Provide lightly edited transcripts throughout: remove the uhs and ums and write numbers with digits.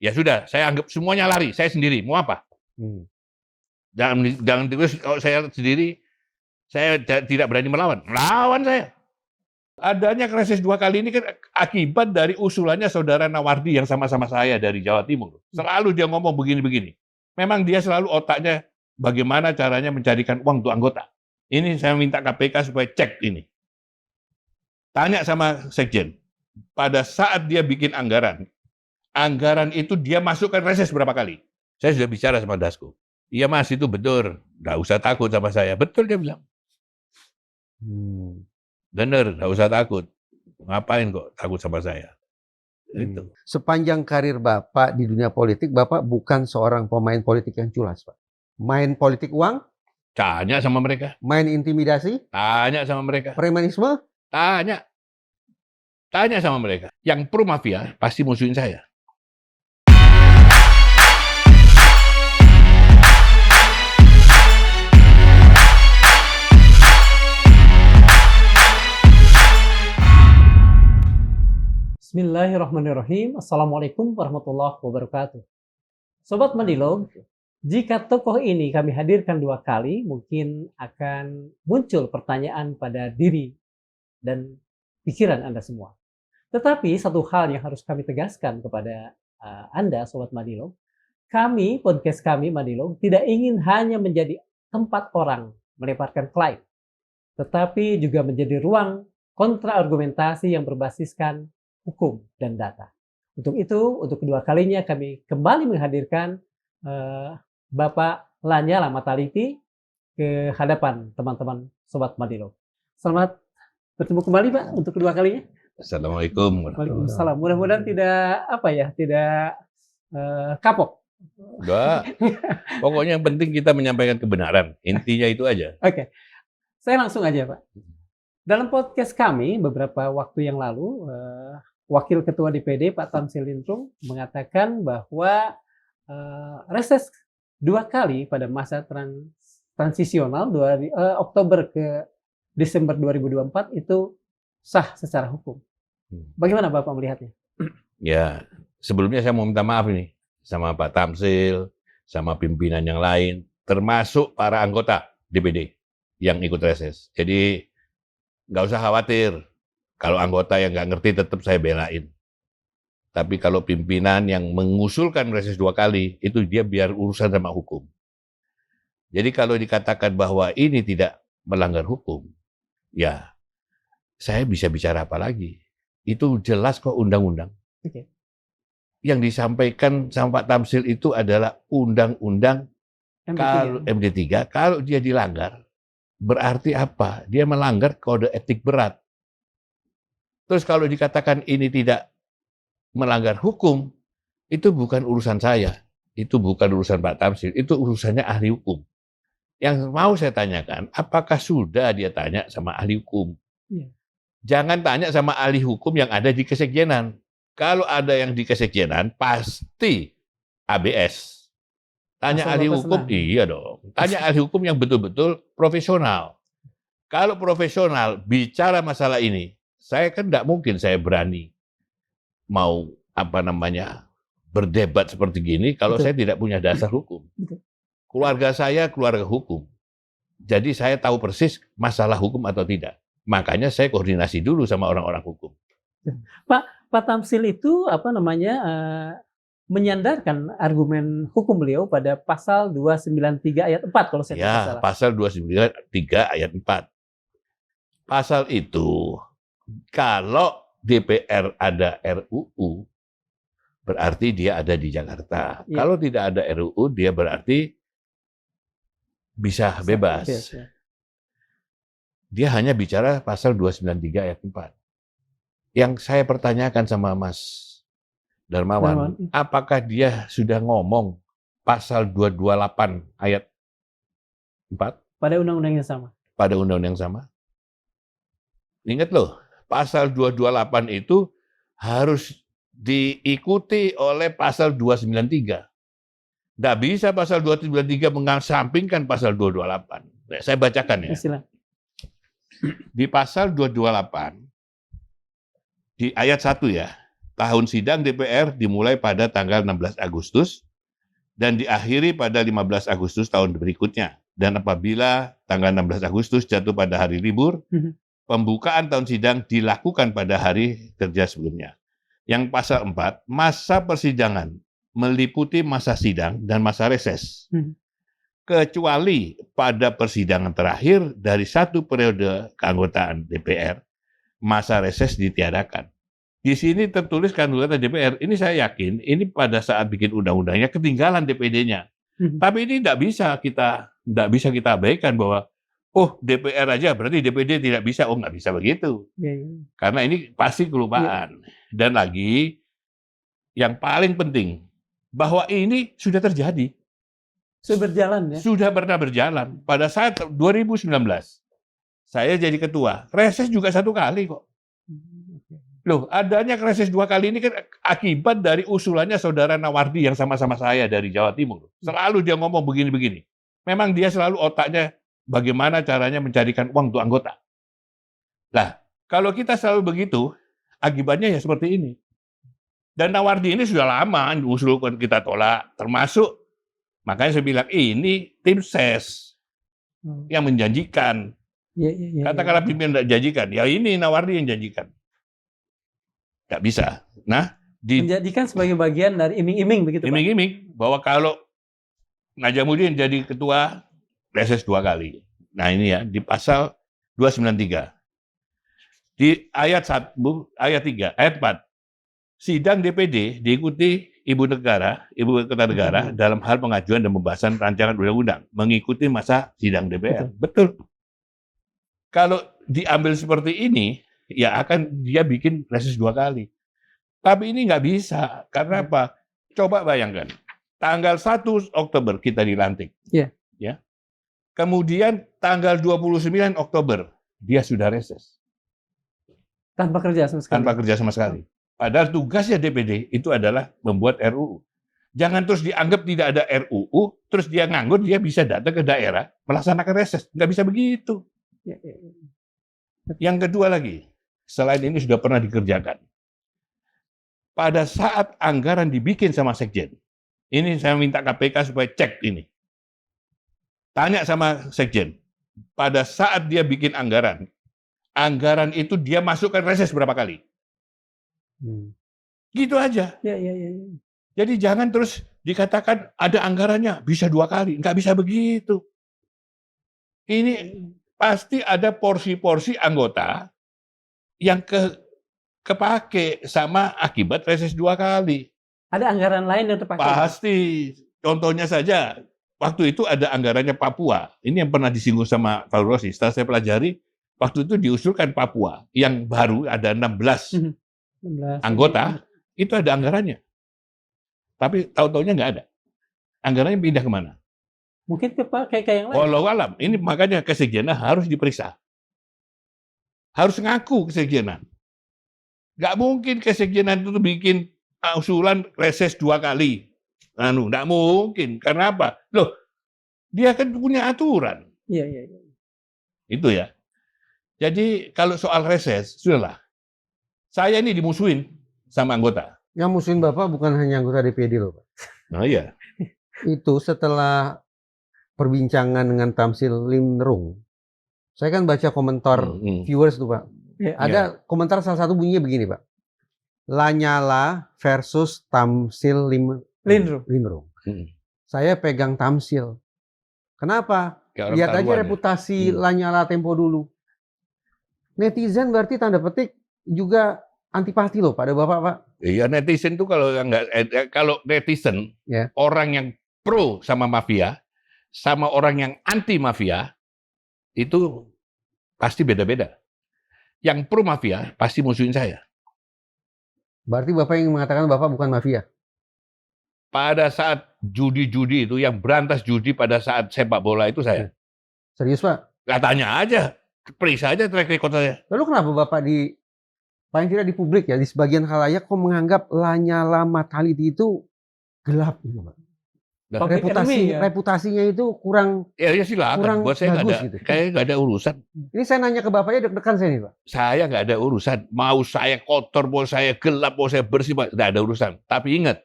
Ya sudah, saya anggap semuanya lari, saya sendiri, mau apa? Jangan terus kalau saya sendiri, saya tidak berani melawan. Lawan saya. Adanya krisis 2 kali ini kan akibat dari usulannya saudara Nawardi yang sama-sama saya dari Jawa Timur. Selalu dia ngomong begini-begini. Memang dia selalu otaknya bagaimana caranya mencarikan uang untuk anggota. Ini saya minta KPK supaya cek ini. Tanya sama Sekjen. Pada saat dia bikin anggaran itu dia masukkan reses berapa kali. Saya sudah bicara sama Dasko. Iya Mas, itu betul. Nggak usah takut sama saya. Betul dia bilang. Bener, nggak usah takut. Ngapain kok takut sama saya? Itu. Sepanjang karir Bapak di dunia politik, Bapak bukan seorang pemain politik yang culas, Pak. Main politik uang? Tanya sama mereka. Main intimidasi? Tanya sama mereka. Premanisme? Tanya. Tanya sama mereka. Yang pro mafia pasti musuhin saya. Bismillahirrahmanirrahim. Assalamualaikum warahmatullahi wabarakatuh. Sobat Mandilog, jika tokoh ini kami hadirkan 2 kali, mungkin akan muncul pertanyaan pada diri dan pikiran Anda semua. Tetapi satu hal yang harus kami tegaskan kepada Anda, Sobat Mandilog, kami, podcast kami Mandilog, tidak ingin hanya menjadi tempat orang melemparkan klaim, tetapi juga menjadi ruang kontraargumentasi yang berbasiskan hukum dan data. Untuk itu, untuk kedua kalinya kami kembali menghadirkan Bapak Lanyala Mataliti ke hadapan teman-teman Sobat Mandilog. Selamat bertemu kembali Pak untuk kedua kalinya. Assalamualaikum. Waalaikumsalam. Mudah-mudahan tidak kapok. Enggak. Pokoknya yang penting kita menyampaikan kebenaran. Intinya itu aja. Oke. Saya langsung aja Pak. Dalam podcast kami beberapa waktu yang lalu, Wakil Ketua DPD Pak Tamsil Lintrung mengatakan bahwa reses 2 kali pada masa transisional Oktober ke Desember 2024 itu sah secara hukum. Bagaimana Bapak melihatnya? Ya, sebelumnya saya mau minta maaf ini sama Pak Tamsil, sama pimpinan yang lain, termasuk para anggota DPD yang ikut reses. Jadi nggak usah khawatir. Kalau anggota yang nggak ngerti tetap saya belain. Tapi kalau pimpinan yang mengusulkan reses 2 kali, itu dia biar urusan sama hukum. Jadi kalau dikatakan bahwa ini tidak melanggar hukum, ya saya bisa bicara apa lagi? Itu jelas kok undang-undang. Okay. Yang disampaikan sama Pak Tamsil itu adalah undang-undang MD3. Kalau dia dilanggar, berarti apa? Dia melanggar kode etik berat. Terus kalau dikatakan ini tidak melanggar hukum, itu bukan urusan saya. Itu bukan urusan Pak Tamsil, itu urusannya ahli hukum. Yang mau saya tanyakan, apakah sudah dia tanya sama ahli hukum? Ya. Jangan tanya sama ahli hukum yang ada di kesekjenan. Kalau ada yang di kesekjenan, pasti ABS. Tanya ahli hukum, iya dong. Tanya ahli hukum yang betul-betul profesional. Kalau profesional bicara masalah ini, saya kan tidak mungkin saya berani mau berdebat seperti gini kalau saya tidak punya dasar hukum. Keluarga saya keluarga hukum. Jadi saya tahu persis masalah hukum atau tidak. Makanya saya koordinasi dulu sama orang-orang hukum. Pak Tamsil itu menyandarkan argumen hukum beliau pada pasal 293 ayat 4 kalau saya tidak salah. Pasal 293 ayat 4. Pasal itu kalau DPR ada RUU, berarti dia ada di Jakarta. Ya. Kalau tidak ada RUU, dia berarti bisa bebas. Ya. Dia hanya bicara pasal 293 ayat 4. Yang saya pertanyakan sama Mas Darmawan, apakah dia sudah ngomong pasal 228 ayat 4? Pada undang-undang yang sama. Pada undang-undang yang sama. Ingat loh, pasal 228 itu harus diikuti oleh pasal 293. Tidak bisa pasal 293 mengesampingkan pasal 228. Nah, saya bacakan ya. Di pasal 228, di ayat 1 ya, tahun sidang DPR dimulai pada tanggal 16 Agustus dan diakhiri pada 15 Agustus tahun berikutnya. Dan apabila tanggal 16 Agustus jatuh pada hari libur, pembukaan tahun sidang dilakukan pada hari kerja sebelumnya. Yang pasal 4, masa persidangan meliputi masa sidang dan masa reses. Kecuali pada persidangan terakhir dari satu periode keanggotaan DPR, masa reses ditiadakan. Di sini tertulis keanggotaan DPR, ini saya yakin, ini pada saat bikin undang-undangnya ketinggalan DPD-nya. Tapi ini tidak bisa kita abaikan bahwa oh DPR aja berarti DPD tidak bisa. Oh nggak bisa begitu. Karena ini pasti kelupaan. Dan lagi yang paling penting bahwa ini sudah terjadi. Sudah berjalan ya? Sudah pernah berjalan. Pada saat 2019 saya jadi ketua. Reses juga 1 kali kok. Loh, adanya reses 2 kali ini kan akibat dari usulannya saudara Nawardi yang sama-sama saya dari Jawa Timur. Selalu dia ngomong begini-begini. Memang dia selalu otaknya bagaimana caranya mencarikan uang untuk anggota. Nah, kalau kita selalu begitu, akibatnya ya seperti ini. Dan Nawardi ini sudah lama usulkan kita tolak, termasuk makanya saya bilang ini tim ses yang menjanjikan. Katakanlah pimpinan tidak janjikan, ya ini Nawardi yang janjikan. Nggak bisa. Nah, menjadikan sebagai bagian dari iming-iming begitu, Pak? Iming-iming bahwa kalau Najamuddin jadi ketua reses 2 kali. Nah ini ya di pasal 293. Di ayat 1, ayat 3, ayat 4. Sidang DPD diikuti Ibu Kota Negara dalam hal pengajuan dan pembahasan rancangan undang-undang mengikuti masa sidang DPR. Betul. Kalau diambil seperti ini, ya akan dia bikin reses 2 kali. Tapi ini nggak bisa. Karena apa? Coba bayangkan. Tanggal 1 Oktober kita dilantik. Iya. Ya. Kemudian tanggal 29 Oktober dia sudah reses. Tanpa kerja sama sekali. Tanpa kerja sama sekali. Padahal tugasnya DPD itu adalah membuat RUU. Jangan terus dianggap tidak ada RUU, terus dia nganggur, dia bisa datang ke daerah melaksanakan reses. Nggak bisa begitu. Yang kedua lagi, selain ini sudah pernah dikerjakan. Pada saat anggaran dibikin sama Sekjen, ini saya minta KPK supaya cek ini. Tanya sama Sekjen, pada saat dia bikin anggaran itu dia masukkan reses berapa kali? Gitu aja. Jadi jangan terus dikatakan ada anggarannya bisa 2 kali, nggak bisa begitu. Ini pasti ada porsi-porsi anggota yang kepake sama akibat reses 2 kali. Ada anggaran lain yang terpakai? Pasti. Contohnya saja, waktu itu ada anggarannya Papua. Ini yang pernah disinggung sama Pak Rossi. Setelah saya pelajari, waktu itu diusulkan Papua. Yang baru ada 16 anggota, itu ada anggarannya. Tapi tahu-taunya nggak ada. Anggarannya pindah kemana? Mungkin kayak yang lain. Walau alam. Ini makanya kesekjenan harus diperiksa. Harus ngaku kesekjenan. Nggak mungkin kesekjenan itu bikin usulan reses 2 kali. Nggak mungkin. Karena apa? Loh, dia kan punya aturan. Iya. Itu ya. Jadi kalau soal reses, sudahlah. Saya ini dimusuhin sama anggota. Yang musuhin Bapak bukan hanya anggota DPD loh, Pak. Nah iya. Itu setelah perbincangan dengan Tamsil Limrung, saya kan baca komentar viewers tuh, Pak. Ada komentar salah satu bunyinya begini, Pak. Lanyala versus Tamsil Limrung. Saya pegang Tamsil. Kenapa? Lihat aja reputasi Lanyala tempo dulu. Netizen berarti tanda petik juga antipati loh pada Bapak, Pak. Iya, netizen tuh kalau netizen orang yang pro sama mafia sama orang yang anti mafia itu pasti beda-beda. Yang pro mafia pasti musuhin saya. Berarti Bapak yang mengatakan Bapak bukan mafia? Pada saat judi-judi itu, yang berantas judi pada saat sepak bola itu saya. Serius, Pak? Katanya aja, periksa aja track record saya. Lalu kenapa Bapak paling tidak di publik ya, di sebagian khalayak kok menganggap Lanyala Mataliti itu gelap gitu, Pak? Public enemy, ya. reputasinya itu kurang Ya silakan. kurang Buat saya bagus nggak ada, gitu. kayak nggak ada urusan. Ini saya nanya ke bapaknya deg-degan saya nih, Pak. Saya nggak ada urusan. Mau saya kotor, mau saya gelap, mau saya bersih, nggak ada urusan. Tapi ingat,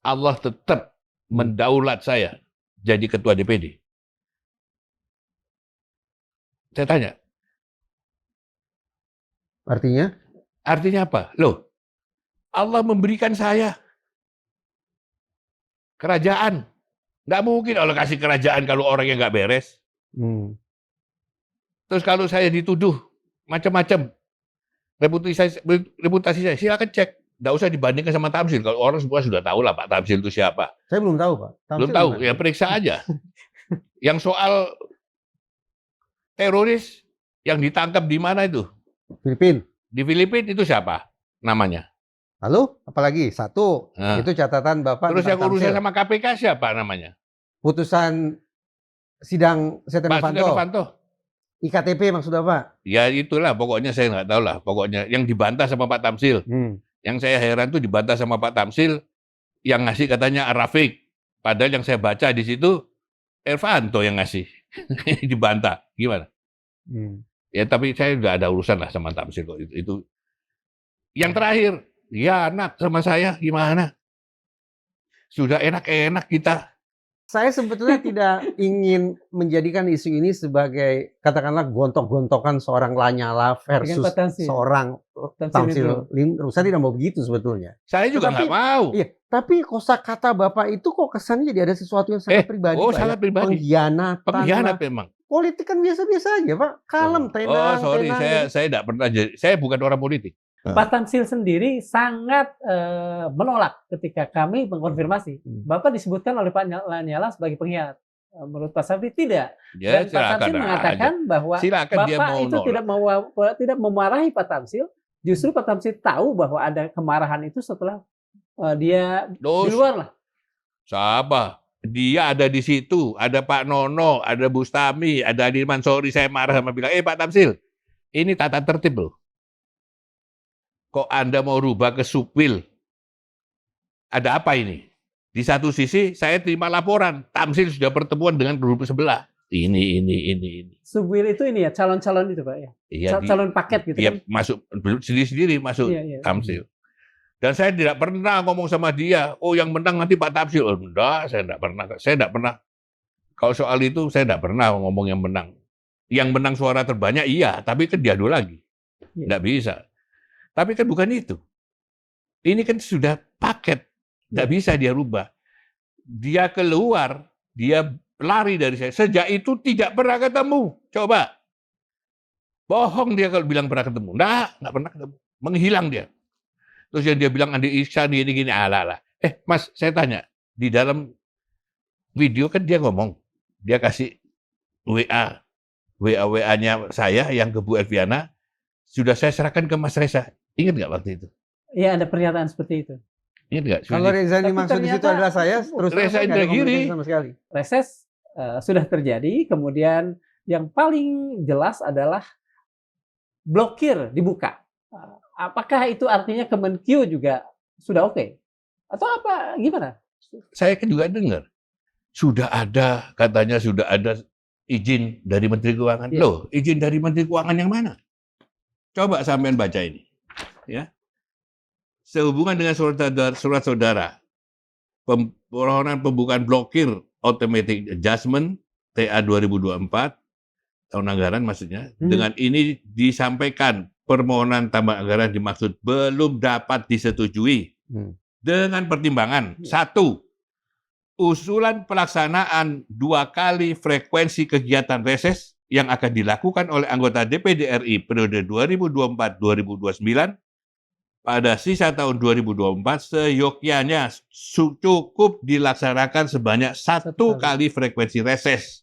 Allah tetap mendaulat saya jadi ketua DPD. Saya tanya, Artinya? artinya apa? Loh, Allah memberikan saya kerajaan. Nggak mungkin Allah kasih kerajaan kalau orang yang nggak beres. Terus kalau saya dituduh macam-macam, reputasi saya, silakan cek. Nggak usah dibandingkan sama Tamsil. Kalau orang semua sudah tahu lah Pak Tamsil itu siapa. Saya belum tahu, Pak. Belum tahu, ya periksa aja. Yang soal teroris yang ditangkap di mana itu? Filipina. Di Filipina itu siapa namanya? Lalu, apalagi? Satu, Nah. itu catatan Bapak. Terus yang tentang urusan Tamsil. sama KPK siapa namanya? Putusan sidang Setia Pak Setia Novanto. Novanto. IKTP maksud Bapak? Ya itulah, pokoknya saya nggak tahu lah. Pokoknya yang dibantah sama Pak Tamsil. Yang saya heran tuh dibantah sama Pak Tamsil, yang ngasih katanya Rafiq. Padahal yang saya baca di situ, Irvanto yang ngasih. Dibantah. Gimana? Ya tapi saya nggak ada urusan lah sama Tamsil kok. Itu. Yang terakhir, ya anak sama saya gimana? Sudah enak-enak kita. Saya sebetulnya tidak ingin menjadikan isu ini sebagai katakanlah gontok-gontokan seorang Lanyala versus Dengan Pak Tamsil. seorang Tamsil Lindro. Saya tidak mau begitu sebetulnya. Saya juga Tetapi- nggak mau. Iya, tapi kosakata Bapak itu kok kesannya jadi ada sesuatu yang sangat pribadi, Pak, sangat ya? pribadi. Pengkhianatan. Pengkhianat lah. memang. Politik kan biasa-biasa aja, Pak. Kalem, tenang, sorry, tenang. saya tidak pernah jadi. Saya bukan orang politik. Pak Tamsil sendiri sangat menolak ketika kami mengkonfirmasi. Bapak disebutkan oleh Pak Lanyala sebagai pengkhianat. Menurut Pak Sabri tidak. Ya, Dan Pak Tamsil mengatakan bahwa silakan dia Bapak mau itu tidak memarahi Pak Tamsil. Justru Pak Tamsil tahu bahwa ada kemarahan itu setelah dia di luar lah. Siapa? Dia ada di situ, ada Pak Nono, ada Bustami, ada Adi Mansori. Saya marah sama bilang, Pak Tamsil, ini tata tertib loh. Kok Anda mau rubah ke Supil? Ada apa ini? Di satu sisi saya terima laporan, Tamsil sudah pertemuan dengan grup sebelah. Ini. Subwil itu ini ya, calon-calon itu Pak ya? Iya, calon paket gitu iya, kan? masuk sendiri-sendiri masuk Iya. Tamsil. Dan saya tidak pernah ngomong sama dia, oh yang menang nanti Pak Tamsil. Oh, enggak, saya tidak pernah. Saya tidak pernah. Kalau soal itu saya tidak pernah ngomong yang menang. Yang menang suara terbanyak iya, tapi kan diadu lagi. Tidak bisa. Tapi kan bukan itu. Ini kan sudah paket. Tidak bisa dia rubah. Dia keluar, dia lari dari saya. Sejak itu tidak pernah ketemu. Coba. Bohong dia kalau bilang pernah ketemu. Nggak pernah ketemu. Menghilang dia. Terus yang dia bilang Andi Iksan gini-gini. Alah. Mas, saya tanya. Di dalam video kan dia ngomong. Dia kasih WA-nya saya yang ke Bu Elviana. Sudah saya serahkan ke Mas Reza. Ingat nggak waktu itu? Iya, ada pernyataan seperti itu. Ingat nggak? Kalau Reza Tapi dimaksud di situ ternyata adalah saya, terus Reza nggak ada Indragiri. komunikasi sama sekali. Reses sudah terjadi, kemudian yang paling jelas adalah blokir dibuka. Apakah itu artinya Kemenkyu juga sudah oke? Atau apa? Gimana? Saya kan juga dengar. Katanya sudah ada izin dari Menteri Keuangan. Iya. Loh, izin dari Menteri Keuangan yang mana? Coba sampean baca ini. Ya. Sehubungan dengan surat saudara, permohonan pembukaan blokir automatic adjustment TA 2024 tahun anggaran maksudnya. Dengan ini disampaikan permohonan tambah anggaran dimaksud belum dapat disetujui dengan pertimbangan 1. Usulan pelaksanaan 2 kali frekuensi kegiatan reses yang akan dilakukan oleh anggota DPD RI periode 2024-2029 pada sisa tahun 2024 seyogyanya cukup dilaksanakan sebanyak 1 kali frekuensi reses.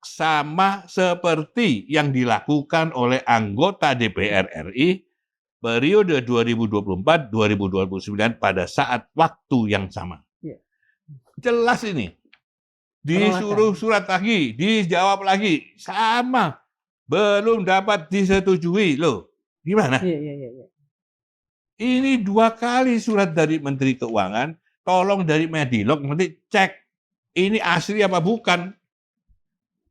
Sama seperti yang dilakukan oleh anggota DPR RI periode 2024-2029 pada saat waktu yang sama. Jelas ini. Disuruh surat lagi, dijawab lagi, sama. Belum dapat disetujui. Loh, gimana? Iya. Ini 2 kali surat dari Menteri Keuangan, tolong dari Medilog nanti cek ini asli apa bukan.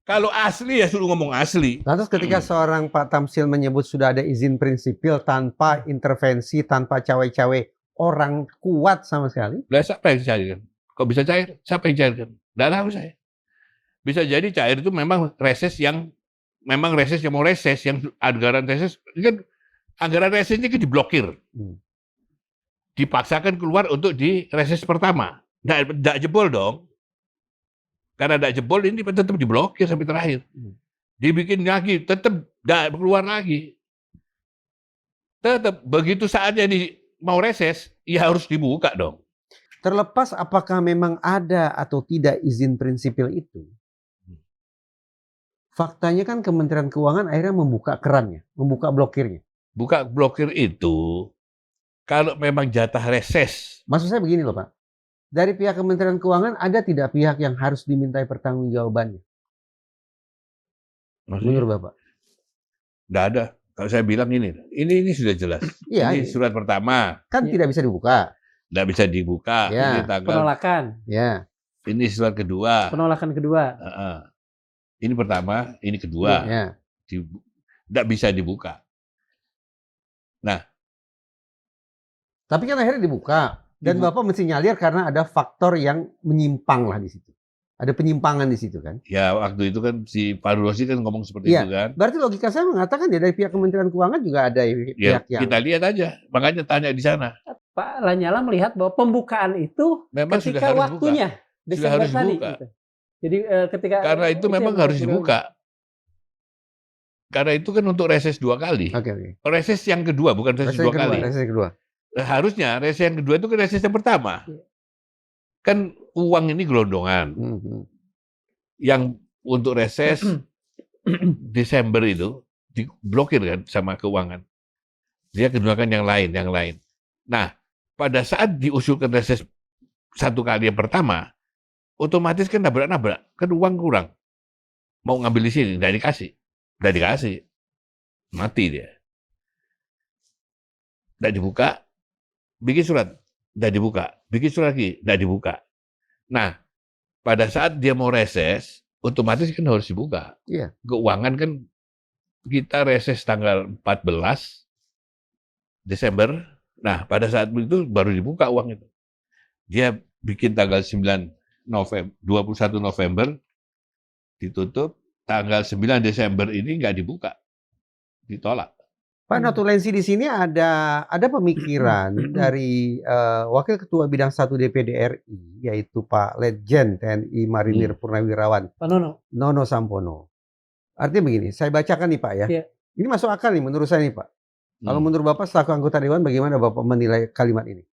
Kalau asli ya suruh ngomong asli. Lantas ketika seorang Pak Tamsil menyebut sudah ada izin prinsipil tanpa intervensi, tanpa cawe-cawe, orang kuat sama sekali. Lah siapa yang cairkan? Kok bisa cair? Siapa yang cairkan? Nggak tahu saya. Bisa jadi cair itu memang reses yang mau reses, yang anggaran reses kan anggaran resesnya kan diblokir. Dipaksakan keluar untuk di reses pertama. Nggak jebol dong. Karena nggak jebol ini tetap diblokir sampai terakhir. Dibikin lagi, tetap nggak keluar lagi. Tetap begitu saatnya mau reses, ya harus dibuka dong. Terlepas apakah memang ada atau tidak izin prinsipil itu. Faktanya kan Kementerian Keuangan akhirnya membuka kerannya, membuka blokirnya. Buka blokir itu, kalau memang jatah reses. Maksud saya begini loh Pak. Dari pihak Kementerian Keuangan ada tidak pihak yang harus dimintai pertanggungjawabannya? Menurut Bapak? Nggak ada. Kalau saya bilang ini sudah jelas. Iya, ini surat pertama. Kan tidak bisa dibuka. Nggak bisa dibuka. Ya. Ini tanggal. Penolakan. Ya. Ini surat kedua. Penolakan kedua. Ini pertama, ini kedua. Ya. Nggak bisa dibuka. Nah. Tapi kan akhirnya dibuka. Dan Bapak mesti nyalir karena ada faktor yang menyimpang lah di situ. Ada penyimpangan di situ kan? Ya waktu itu kan si Pak Rossi kan ngomong seperti itu kan. Berarti logika saya mengatakan ya dari pihak Kementerian Keuangan juga ada pihak yang... Kita lihat aja, makanya tanya di sana. Pak Lanyala melihat bahwa pembukaan itu memang ketika sudah waktunya sudah harus tadi. Dibuka. Gitu. Jadi ketika karena itu memang harus dibuka. Karena itu kan untuk reses 2 kali. Oke. Reses yang kedua, bukan reses 2 kali. Reses kedua. Harusnya reses yang kedua itu kan reses yang pertama. Kan uang ini gelondongan. Yang untuk reses Desember itu diblokir kan sama keuangan. Dia gunakan yang lain. Nah, pada saat diusulkan reses 1 kali yang pertama, otomatis kan nabrak-nabrak, kan uang kurang. Mau ngambil di sini, nggak dikasih. Mati dia. Nggak dibuka, bikin surat, nggak dibuka. Bikin surat lagi, nggak dibuka. Nah, pada saat dia mau reses, otomatis kan harus dibuka. Iya. Keuangan kan kita reses tanggal 14 Desember. Nah, pada saat itu baru dibuka uang itu. Dia bikin tanggal 21 November, ditutup. Tanggal 9 Desember ini nggak dibuka. Ditolak. Pak Notulensi di sini ada pemikiran dari Wakil Ketua Bidang 1 DPD RI, yaitu Pak Letjen TNI Marinir Purnawirawan Pak Nono Sampono. Artinya begini, saya bacakan nih Pak ya. Ya. Ini masuk akal nih menurut saya nih Pak. Kalau menurut Bapak selaku anggota Dewan, bagaimana Bapak menilai kalimat ini?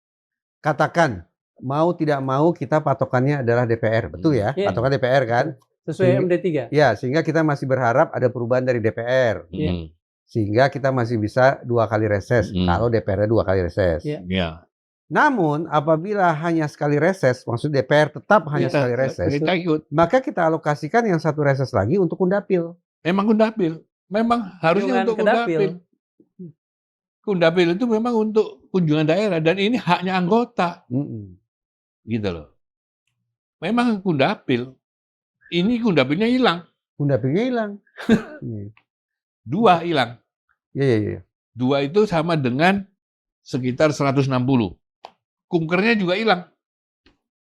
Katakan, mau tidak mau kita patokannya adalah DPR, betul ya? Patokan DPR kan? Sesuai MD3. Ya, sehingga kita masih berharap ada perubahan dari DPR. Sehingga kita masih bisa 2 kali reses, kalau DPR 2 kali reses. Namun, apabila hanya sekali reses, maksud DPR tetap hanya sekali reses, maka kita alokasikan yang 1 reses lagi untuk Kundapil. Memang Kundapil. Memang harusnya untuk Kundapil. Kundapil itu memang untuk kunjungan daerah, dan ini haknya anggota. Gitu loh. Memang Kundapil. Ini Kundapilnya hilang. Kundapilnya hilang. 2 hilang. Iya. 2 itu sama dengan sekitar 160. Kunkernya juga hilang.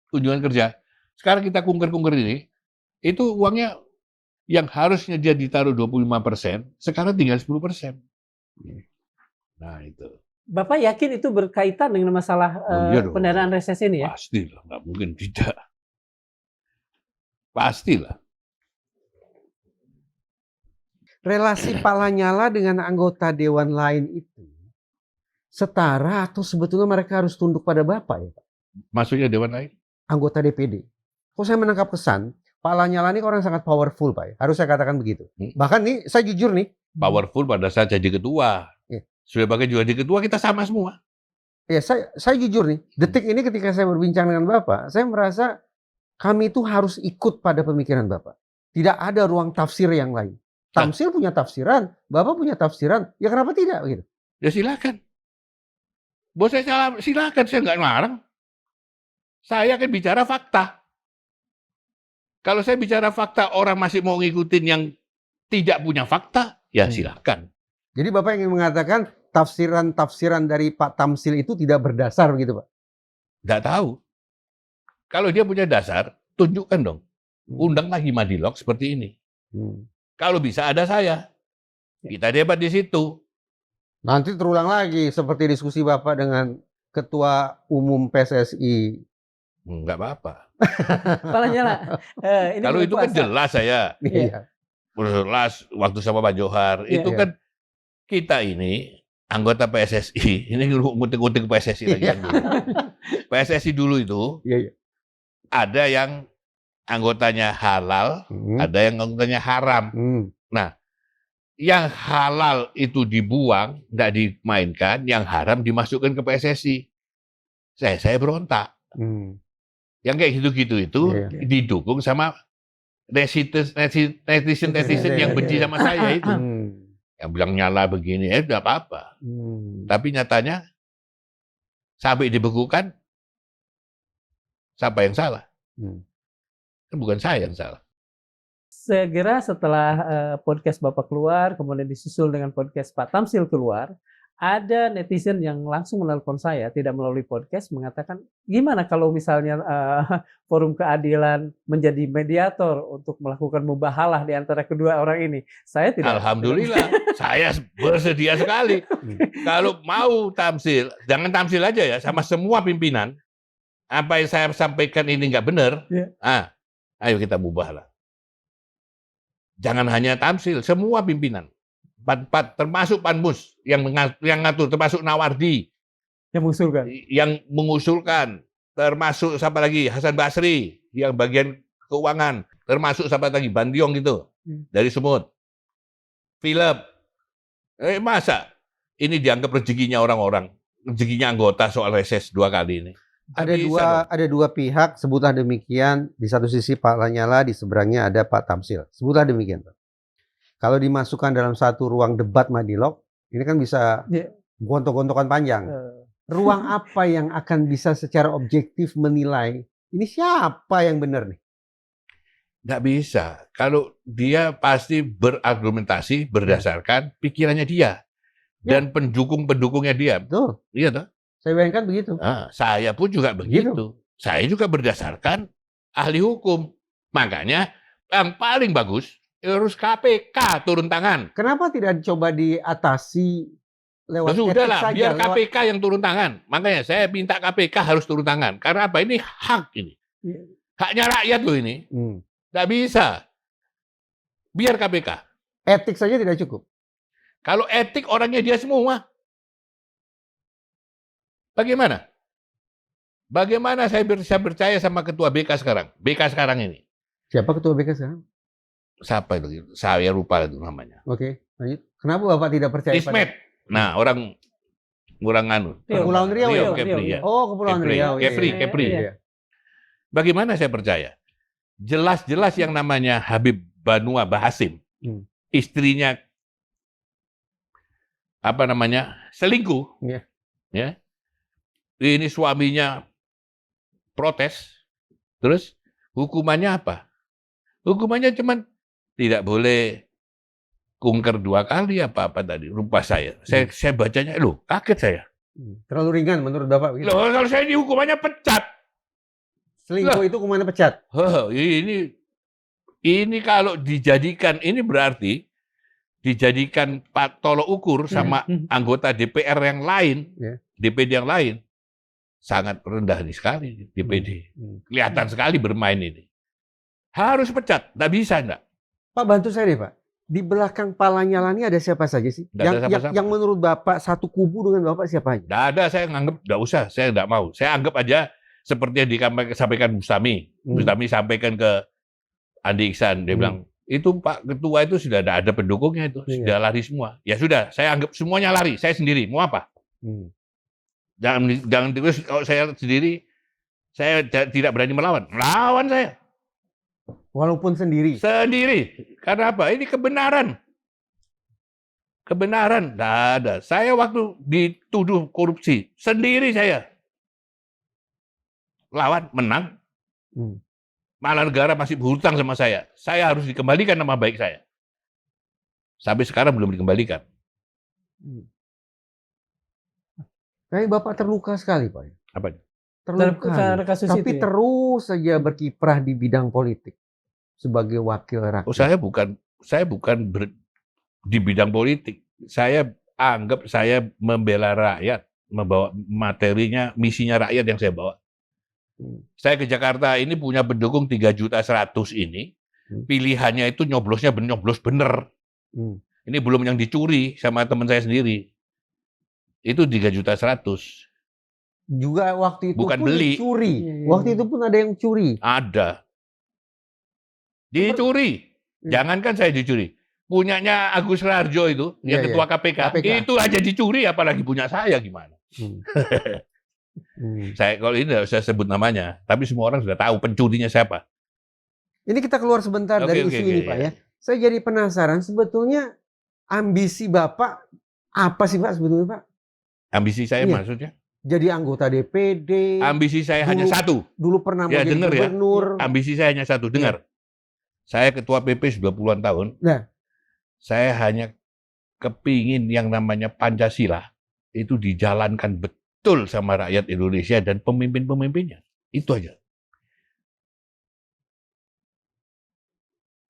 Kunjungan kerja. Sekarang kita kunker-kunker ini, itu uangnya yang harusnya dia ditaruh 25%, sekarang tinggal 10%. Nah itu. Bapak yakin itu berkaitan dengan masalah pendanaan reses ini ya? Pastilah, nggak mungkin tidak. Pastilah. Relasi Pak Lanyala dengan anggota Dewan lain itu setara atau sebetulnya mereka harus tunduk pada Bapak ya Pak? Maksudnya Dewan lain? Anggota DPD. Kok saya menangkap kesan, Pak Lanyala ini orang sangat powerful Pak ya? Harus saya katakan begitu. Bahkan nih, saya jujur nih. Powerful pada saat jadi ketua. Sebagai juga di ketua kita sama semua. Ya, saya jujur nih. Detik ini ketika saya berbincang dengan Bapak, saya merasa kami itu harus ikut pada pemikiran Bapak. Tidak ada ruang tafsir yang lain. Tamsil punya tafsiran, Bapak punya tafsiran, ya kenapa tidak gitu? Ya silakan. Bos saya salah, silakan, saya nggak larang. Saya akan bicara fakta. Kalau saya bicara fakta, orang masih mau ngikutin yang tidak punya fakta, ya silakan. Jadi Bapak ingin mengatakan tafsiran dari Pak Tamsil itu tidak berdasar begitu Pak? Nggak tahu. Kalau dia punya dasar, tunjukkan dong. Undang lagi Madilog seperti ini. Kalau bisa ada saya. Kita debat di situ. Nanti terulang lagi seperti diskusi Bapak dengan Ketua Umum PSSI. Nggak apa-apa. Pak Lanyala, ini Kalau bulan itu kan puasa. jelas saya. Iya. Jelas waktu sama Pak Johar. Iya, Itu iya. kan kita ini anggota PSSI. Ini ngutik-ngutik PSSI lagi yang dulu. PSSI dulu itu Iya. ada yang anggotanya halal, ada yang anggotanya haram. Nah, yang halal itu dibuang, nggak dimainkan, yang haram dimasukkan ke PSSI. Saya berontak. Yang kayak gitu-gitu itu didukung sama netizen yang benci sama saya itu. Yang bilang nyala begini, udah apa-apa. Tapi nyatanya, sampai dibekukan, siapa yang salah? Kan bukan saya yang salah. Segera setelah podcast Bapak keluar, kemudian disusul dengan podcast Pak Tamsil keluar, ada netizen yang langsung menelpon saya, tidak melalui podcast, mengatakan, gimana kalau misalnya Forum Keadilan menjadi mediator untuk melakukan mubahalah di antara kedua orang ini? Saya tidak. Alhamdulillah, saya bersedia sekali. Kalau mau Tamsil, jangan Tamsil aja ya, sama semua pimpinan, apa yang saya sampaikan ini nggak benar, ayo kita mubahalah. Jangan hanya Tamsil, semua pimpinan. Termasuk Panmus yang ngatur, termasuk Nawardi yang mengusulkan, termasuk siapa lagi, Hasan Basri yang bagian keuangan, termasuk siapa lagi, Bandiong gitu dari Sumut, Philip. Masa ini dianggap rezekinya orang-orang, rezekinya anggota soal reses 2 kali ini? Ada dua pihak, sebutlah demikian. Di satu sisi Pak Lanyala, di seberangnya ada Pak Tamsil. Sebutlah demikian, Pak. Kalau dimasukkan dalam satu ruang debat Madilog, ini kan bisa gontok-gontokan panjang. Ruang apa yang akan bisa secara objektif menilai ini siapa yang benar nih? Nggak bisa. Kalau dia pasti berargumentasi berdasarkan pikirannya dia dan pendukung-pendukungnya dia. Betul. Iya toh? Saya bayangkan begitu. Saya pun juga begitu. Saya juga berdasarkan ahli hukum. Makanya yang paling bagus harus KPK turun tangan. Kenapa tidak coba diatasi lewat sudah etik lah, saja? biar KPK yang turun tangan. Makanya saya minta KPK harus turun tangan. Karena apa? Ini hak ini. Haknya rakyat loh ini. Nggak bisa. Biar KPK. Etik saja tidak cukup. Kalau etik orangnya dia semua. Bagaimana? Bagaimana saya bisa percaya sama ketua BK sekarang? BK sekarang ini. Siapa ketua BK sekarang? Siapa itu? Saya lupa itu namanya. Oke, lanjut. Kenapa Bapak tidak percaya Ismet. Nah, orang anu. Kepulauan Riau ya? Kepri, ya. Oh, Kepulauan Riau. Kepri. Bagaimana saya percaya? Jelas-jelas yang namanya Habib Banua Bahasim, istrinya selingkuh. Ya. Ini suaminya protes. Terus hukumannya apa? Hukumannya cuma tidak boleh kunker 2 kali apa tadi. Lupa saya. Saya bacanya, kaget saya. Terlalu ringan menurut Bapak. Gitu. Kalau saya hukumannya pecat. Selingkuh itu hukumannya pecat. Ini kalau dijadikan, ini berarti dijadikan tolok ukur sama anggota DPR yang lain, DPD yang lain. Sangat rendah nih sekali DPD. Kelihatan sekali bermain ini. Harus pecat, nggak bisa enggak. Pak, bantu saya deh Pak. Di belakang Pak Lanyala ini ada siapa saja sih? Yang menurut Bapak satu kubu dengan Bapak siapa aja? Nggak ada, saya nganggap nggak usah, saya nggak mau. Saya anggap aja seperti yang disampaikan Bustami. Bustami sampaikan ke Andi Iksan, dia bilang, itu Pak Ketua itu sudah ada pendukungnya itu, sudah lari semua. Ya sudah, saya anggap semuanya lari, saya sendiri, mau apa? Jangan terus kalau saya sendiri, saya tidak berani melawan. Lawan saya. Walaupun sendiri? Sendiri. Karena apa? Ini kebenaran. Kebenaran. Tidak ada. Saya waktu dituduh korupsi, sendiri saya. Lawan, menang. Malah negara masih berhutang sama saya. Saya harus dikembalikan nama baik saya. Sampai sekarang belum dikembalikan. Kayak Bapak terluka sekali, Pak. Apa? Terluka. Karena kasus Tapi itu ya? terus saja berkiprah di bidang politik sebagai wakil rakyat. Oh, saya bukan di bidang politik. Saya anggap saya membela rakyat, membawa materinya, misinya rakyat yang saya bawa. Saya ke Jakarta ini punya pendukung 3.100.000 ini. Pilihannya itu nyoblosnya nyoblos bener. Ini belum yang dicuri sama teman saya sendiri. Itu 3.100.000. Juga waktu itu Bukan pun beli. dicuri. Waktu itu pun ada yang curi. Ada. Dicuri. Jangankan saya dicuri. Punyanya Agus Raharjo itu, yang ketua KPK, itu aja dicuri, apalagi punya saya gimana? Saya kalau ini tidak usah sebut namanya, tapi semua orang sudah tahu pencurinya siapa. Ini kita keluar sebentar dari isu ini, Pak ya. Saya jadi penasaran, sebetulnya ambisi Bapak apa sih, Pak, sebetulnya, Pak? Ambisi saya maksudnya? Jadi anggota DPD. Ambisi saya hanya satu. Dulu pernah menjadi gubernur. Ambisi saya hanya satu. Dengar. Saya ketua PP sudah puluhan tahun. Nah. Saya hanya kepingin yang namanya Pancasila itu dijalankan betul sama rakyat Indonesia dan pemimpin-pemimpinnya. Itu aja.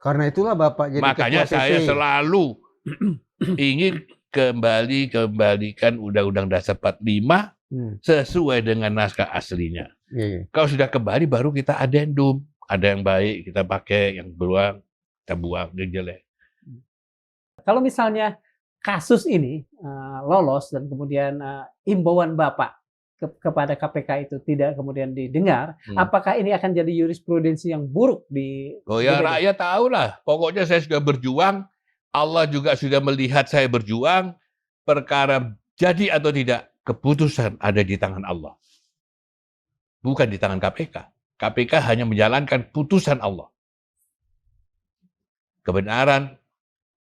Karena itulah Bapak jadi makanya ketua PP. Saya selalu ingin kembalikan Undang-Undang Dasar 45 sesuai dengan naskah aslinya. Kalau sudah kembali baru kita adendum. Ada yang baik kita pakai, yang beruang kita buang, yang jelek. Kalau misalnya kasus ini lolos dan kemudian imbauan Bapak kepada KPK itu tidak kemudian didengar, apakah ini akan jadi jurisprudensi yang buruk di rakyat tahu lah. Pokoknya saya sudah berjuang, Allah juga sudah melihat saya berjuang, perkara jadi atau tidak, keputusan ada di tangan Allah. Bukan di tangan KPK. KPK hanya menjalankan putusan Allah. Kebenaran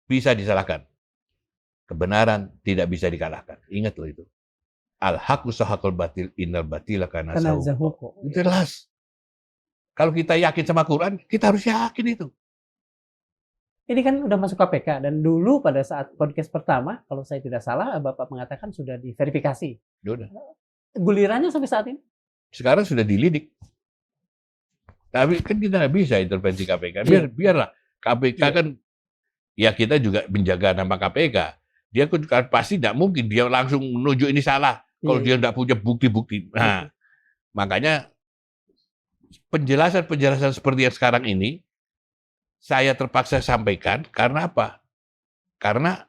bisa disalahkan. Kebenaran tidak bisa dikalahkan. Ingat loh itu. Al-haqqu sahaqul batil innal batila kana zahuqa. Jelas. Kalau kita yakin sama Quran, kita harus yakin itu. Ini kan udah masuk KPK dan dulu pada saat podcast pertama, kalau saya tidak salah, Bapak mengatakan sudah diverifikasi. Sudah. Gulirannya sampai saat ini? Sekarang sudah dilidik. Tapi kan kita nggak bisa intervensi KPK. Biarlah. KPK kan, ya kita juga menjaga nama KPK. Dia kan pasti tidak mungkin dia langsung menuju ini salah kalau dia tidak punya bukti-bukti. Nah, makanya penjelasan seperti yang sekarang ini saya terpaksa sampaikan karena apa? Karena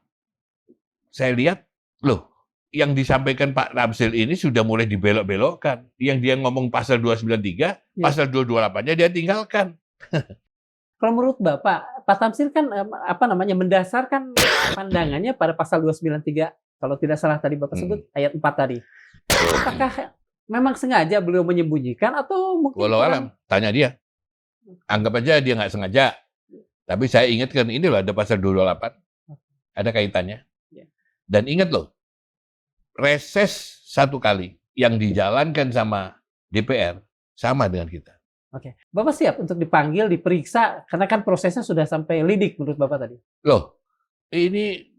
saya lihat, loh, yang disampaikan Pak Tamsil ini sudah mulai dibelok-belokkan. Yang dia ngomong pasal 293, pasal 228-nya dia tinggalkan. Kalau menurut Bapak, Pak Tamsil kan mendasarkan pandangannya pada pasal 293, kalau tidak salah tadi Bapak sebut ayat 4 tadi. Apakah memang sengaja beliau menyembunyikan atau mungkin walau alam, tanya dia. Anggap aja dia nggak sengaja. Tapi saya ingatkan, ini loh ada pasal 228. Ada kaitannya. Dan ingat loh, reses 1 kali yang dijalankan sama DPR sama dengan kita. Oke, Bapak siap untuk dipanggil, diperiksa, karena kan prosesnya sudah sampai lidik menurut Bapak tadi. Loh, ini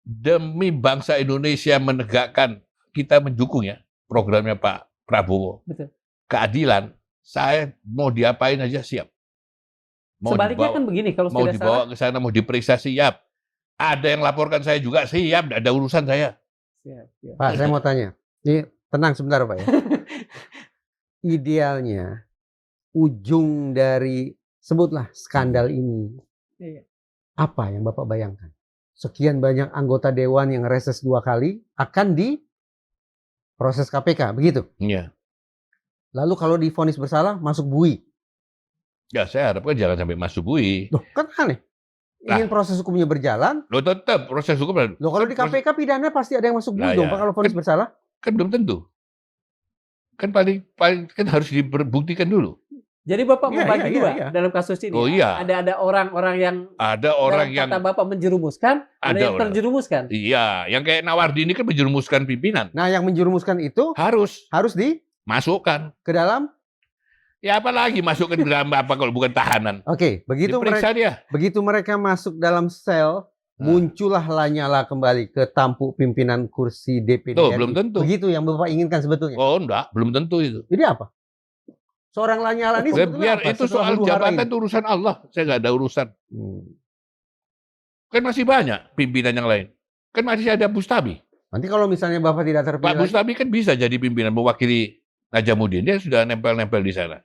demi bangsa Indonesia menegakkan, kita mendukung ya programnya Pak Prabowo. Betul. Keadilan, saya mau diapain aja siap. Mau sebaliknya dibawa, kan begini, kalau mau tidak dibawa salah, ke sana, mau diperiksa siap. Ada yang laporkan saya juga siap, tidak ada urusan saya. siap. Pak, saya mau tanya. Ini tenang sebentar, Pak ya. Idealnya ujung dari sebutlah skandal ini apa yang Bapak bayangkan? Sekian banyak anggota dewan yang reses 2 kali akan diproses KPK, begitu? Iya. Lalu kalau divonis bersalah masuk bui. Ya saya harapkan jangan sampai masuk bui. Loh, kan aneh. Ingin proses hukumnya berjalan. Loh tetap proses hukum. Loh kalau di KPK pidana pasti ada yang masuk bui dong, Pak, kalau vonis bersalah. Kan belum tentu. Kan paling kan harus dibuktikan dulu. Jadi Bapak membagi dua dalam kasus ini. Oh iya. Ada orang-orang yang kata Bapak menjerumuskan, ada yang terjerumuskan. Iya, yang kayak Nawardi ini kan menjerumuskan pimpinan. Nah, yang menjerumuskan itu harus dimasukkan ke dalam Ya apalagi masuk ke dalam apa kalau bukan tahanan? Oke, Diperiksa dia. begitu mereka masuk dalam sel, muncullah Lanyala kembali ke tampuk pimpinan kursi DPD Tuh, RI. belum tentu. Begitu yang Bapak inginkan sebetulnya. Oh, enggak, belum tentu itu. Jadi apa? Seorang Lanyala ini sebetulnya Biar apa? itu Setelah soal huru-hara jabatan ini? itu urusan Allah. Saya nggak ada urusan. Kan masih banyak pimpinan yang lain. Kan masih ada Bustabi. Nanti kalau misalnya Bapak tidak terpilih Pak lagi, Bustabi kan bisa jadi pimpinan mewakili Najamuddin. Dia sudah nempel-nempel di sana.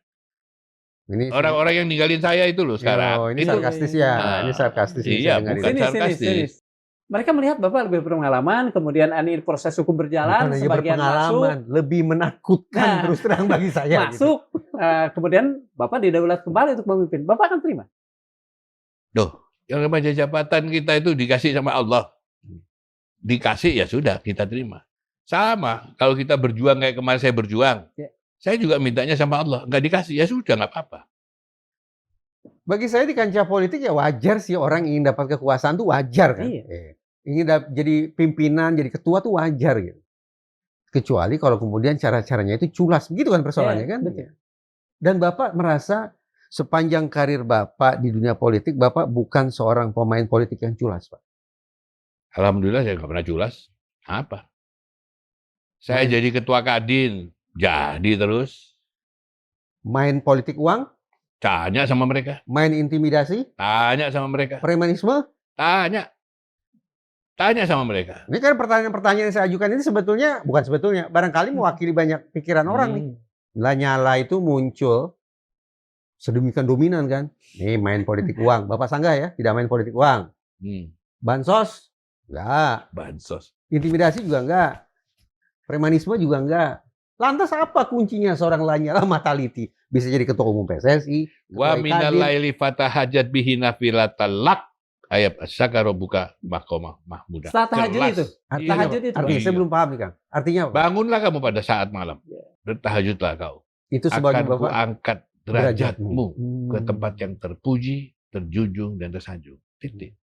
ini Orang-orang yang ninggalin saya itu loh sekarang. ini Itu sarkastis ya. Nah, Ini sarkastis ini iya, saya dengar bukan ini. sarkastis. Mereka melihat Bapak lebih berpengalaman, kemudian ini proses hukum berjalan, Bukan hanya sebagian masuk, berpengalaman, lebih menakutkan Nah, terus terang bagi saya. Gitu. masuk, kemudian Bapak didaulat kembali untuk memimpin. Bapak akan terima. Yang namanya jabatan kita itu dikasih sama Allah. Dikasih ya sudah, kita terima. Sama, kalau kita berjuang kayak kemarin saya berjuang. Ya. Saya juga mintanya sama Allah. Nggak dikasih, ya sudah, nggak apa-apa. Bagi saya di kancah politik ya wajar sih orang ingin dapat kekuasaan tuh wajar kan. Iya. Ingin jadi pimpinan, jadi ketua tuh wajar gitu. Kecuali kalau kemudian cara-caranya itu culas. Begitu kan persoalannya kan. Betul. Dan Bapak merasa sepanjang karir Bapak di dunia politik, Bapak bukan seorang pemain politik yang culas, Pak. Alhamdulillah saya nggak pernah culas. Apa? Saya jadi ketua Kadin. Jadi terus. Main politik uang, Tanya sama mereka. main intimidasi, Tanya sama mereka. premanisme. Tanya. Tanya sama mereka. Ini kan pertanyaan-pertanyaan yang saya ajukan ini sebetulnya, bukan sebetulnya, barangkali mewakili banyak pikiran orang nih. Lanyala itu muncul sedemikian dominan kan. Nih main politik uang. Bapak sanggah ya, tidak main politik uang. Bansos? Enggak. Bansos. Intimidasi juga enggak. Premanisme juga enggak. Lantas apa kuncinya seorang Lanyala Mataliti bisa jadi ketua umum PSSI? Wa minal laili fatahajat bihi nafilatal lak. Ayat asyakaro buka maqamah mahmudah. Setelah tahajud Jelas. itu. Artinya, Tahajud itu. artinya saya belum paham nih Kang. Artinya apa? Bangunlah kamu pada saat malam. Bertahajudlah kau. Itu sebagai Akan Bapak kuangkat derajatmu. derajatmu ke tempat yang terpuji, terjunjung, dan tersanjung. Titik.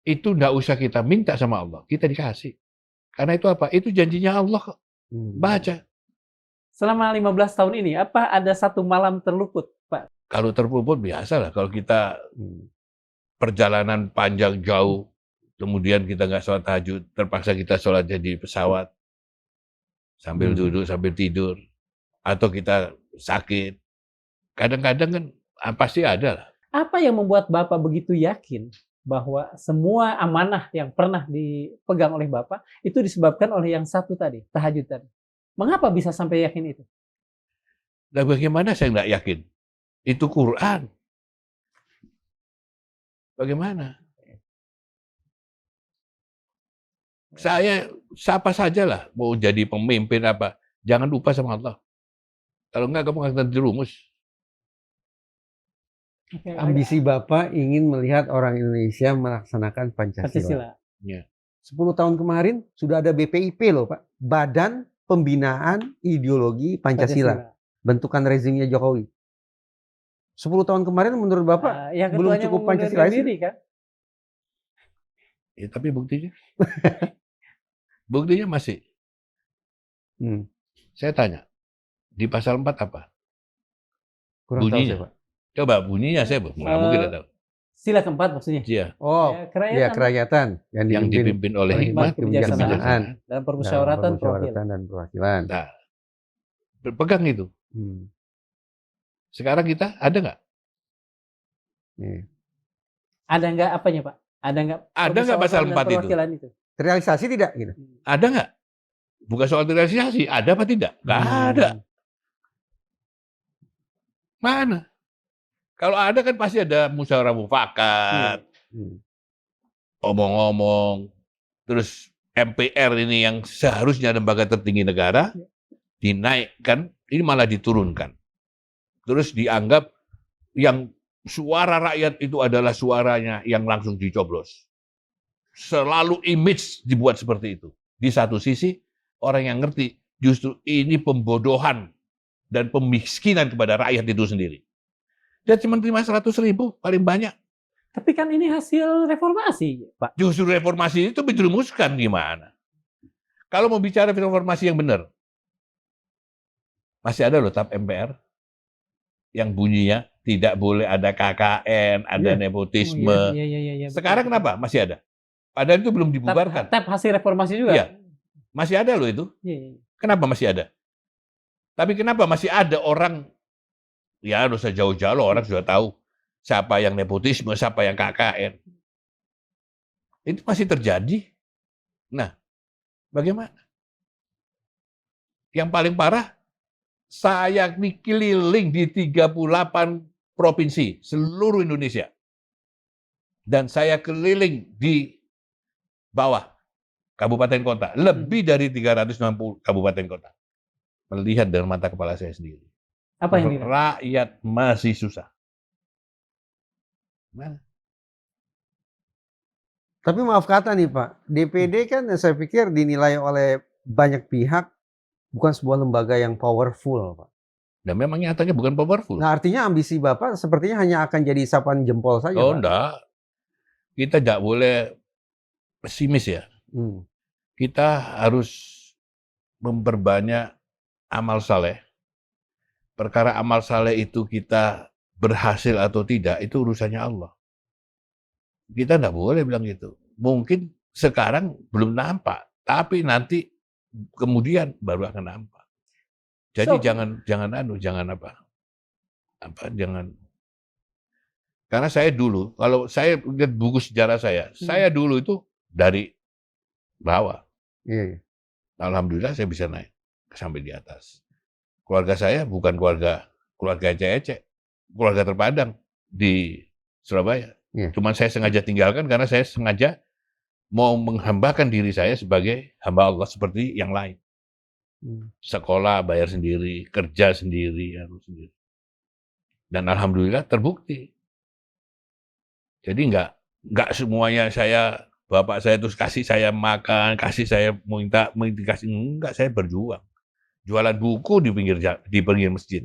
Itu enggak usah kita minta sama Allah. Kita dikasih. Karena itu apa? Itu janjinya Allah kok. Baca. Selama 15 tahun ini, apa ada satu malam terluput, Pak? Kalau terpuput biasa lah. Kalau kita perjalanan panjang jauh, kemudian kita nggak sholat tahajud, terpaksa kita sholatnya di pesawat, sambil duduk, sambil tidur, atau kita sakit. Kadang-kadang kan pasti ada lah. Apa yang membuat Bapak begitu yakin bahwa semua amanah yang pernah dipegang oleh Bapak itu disebabkan oleh yang satu tadi, tahajud tadi? Mengapa bisa sampai yakin itu? Nah bagaimana saya nggak yakin? Itu Quran. Bagaimana? Saya siapa saja lah mau jadi pemimpin apa, jangan lupa sama Allah. Kalau enggak kamu akan terjerumus. Ambisi Bapak ingin melihat orang Indonesia melaksanakan Pancasila. Ya. 10 tahun kemarin sudah ada BPIP loh Pak. Badan Pembinaan Ideologi Pancasila. Bentukan rezimnya Jokowi. 10 tahun kemarin menurut Bapak belum cukup Pancasila diri, kan? Ya, tapi buktinya? Buktinya masih. Saya tanya, di pasal 4 apa? Kurang bunyinya. tahu saya Pak. Coba bunyinya saya nggak mungkin tidak tahu. Sila keempat maksudnya. Iya. Oh, ya kerakyatan yang dipimpin oleh hikmat, kebijaksanaan, dan permusyawaratan dan perwakilan. Nah, berpegang itu. Sekarang kita ada nggak? Ada nggak apanya Pak? Ada nggak pasal 4 itu? Terrealisasi tidak? Gitu. Ada nggak? Bukan soal terrealisasi, ada apa tidak? Nggak ada. Mana? Kalau ada kan pasti ada musyawarah mufakat, omong-omong, terus MPR ini yang seharusnya lembaga tertinggi negara dinaikkan, ini malah diturunkan. Terus dianggap yang suara rakyat itu adalah suaranya yang langsung dicoblos. Selalu image dibuat seperti itu. Di satu sisi orang yang ngerti justru ini pembodohan dan pemiskinan kepada rakyat itu sendiri. Dia cuma terima 100.000 paling banyak. Tapi kan ini hasil reformasi, Pak. Justru reformasi itu menjerumuskan gimana? Kalau mau bicara reformasi yang benar, masih ada loh TAP MPR. yang bunyinya tidak boleh ada KKN, ada nepotisme. Iya. Sekarang kenapa masih ada? Padahal itu belum dibubarkan. Tab hasil reformasi juga. Iya. Masih ada loh itu. Iya. Kenapa masih ada? Tapi kenapa masih ada orang, ya harus jauh-jauh orang sudah tahu siapa yang nepotisme, siapa yang KKN. Itu masih terjadi. Nah, bagaimana? Yang paling parah, saya keliling di 38 provinsi seluruh Indonesia. Dan saya keliling di bawah kabupaten kota, lebih dari 360 kabupaten kota. Melihat dengan mata kepala saya sendiri. Apa yang dilihat? Rakyat masih susah. Nah. Tapi maaf kata nih Pak, DPD kan saya pikir dinilai oleh banyak pihak bukan sebuah lembaga yang powerful Pak. Dan memang nyatanya bukan powerful. Nah artinya ambisi Bapak sepertinya hanya akan jadi isapan jempol saja Oh Pak. enggak, kita enggak boleh pesimis ya. Kita harus memperbanyak amal saleh. Perkara amal saleh itu kita berhasil atau tidak, itu urusannya Allah. Kita enggak boleh bilang gitu. Mungkin sekarang belum nampak, tapi nanti kemudian baru akan nampak. Jadi jangan karena saya dulu, kalau saya lihat buku sejarah saya dulu itu dari bawah. Iya. Alhamdulillah saya bisa naik sampai di atas. Keluarga saya bukan keluarga ecek-ecek, keluarga terpandang di Surabaya. Cuman saya sengaja tinggalkan karena saya sengaja mau menghambakan diri saya sebagai hamba Allah seperti yang lain. Sekolah bayar sendiri, kerja sendiri, harus sendiri. Dan alhamdulillah terbukti. Jadi enggak semuanya bapak saya terus kasih saya makan, kasih saya minta kasih, enggak, saya berjuang. Jualan buku di pinggir masjid.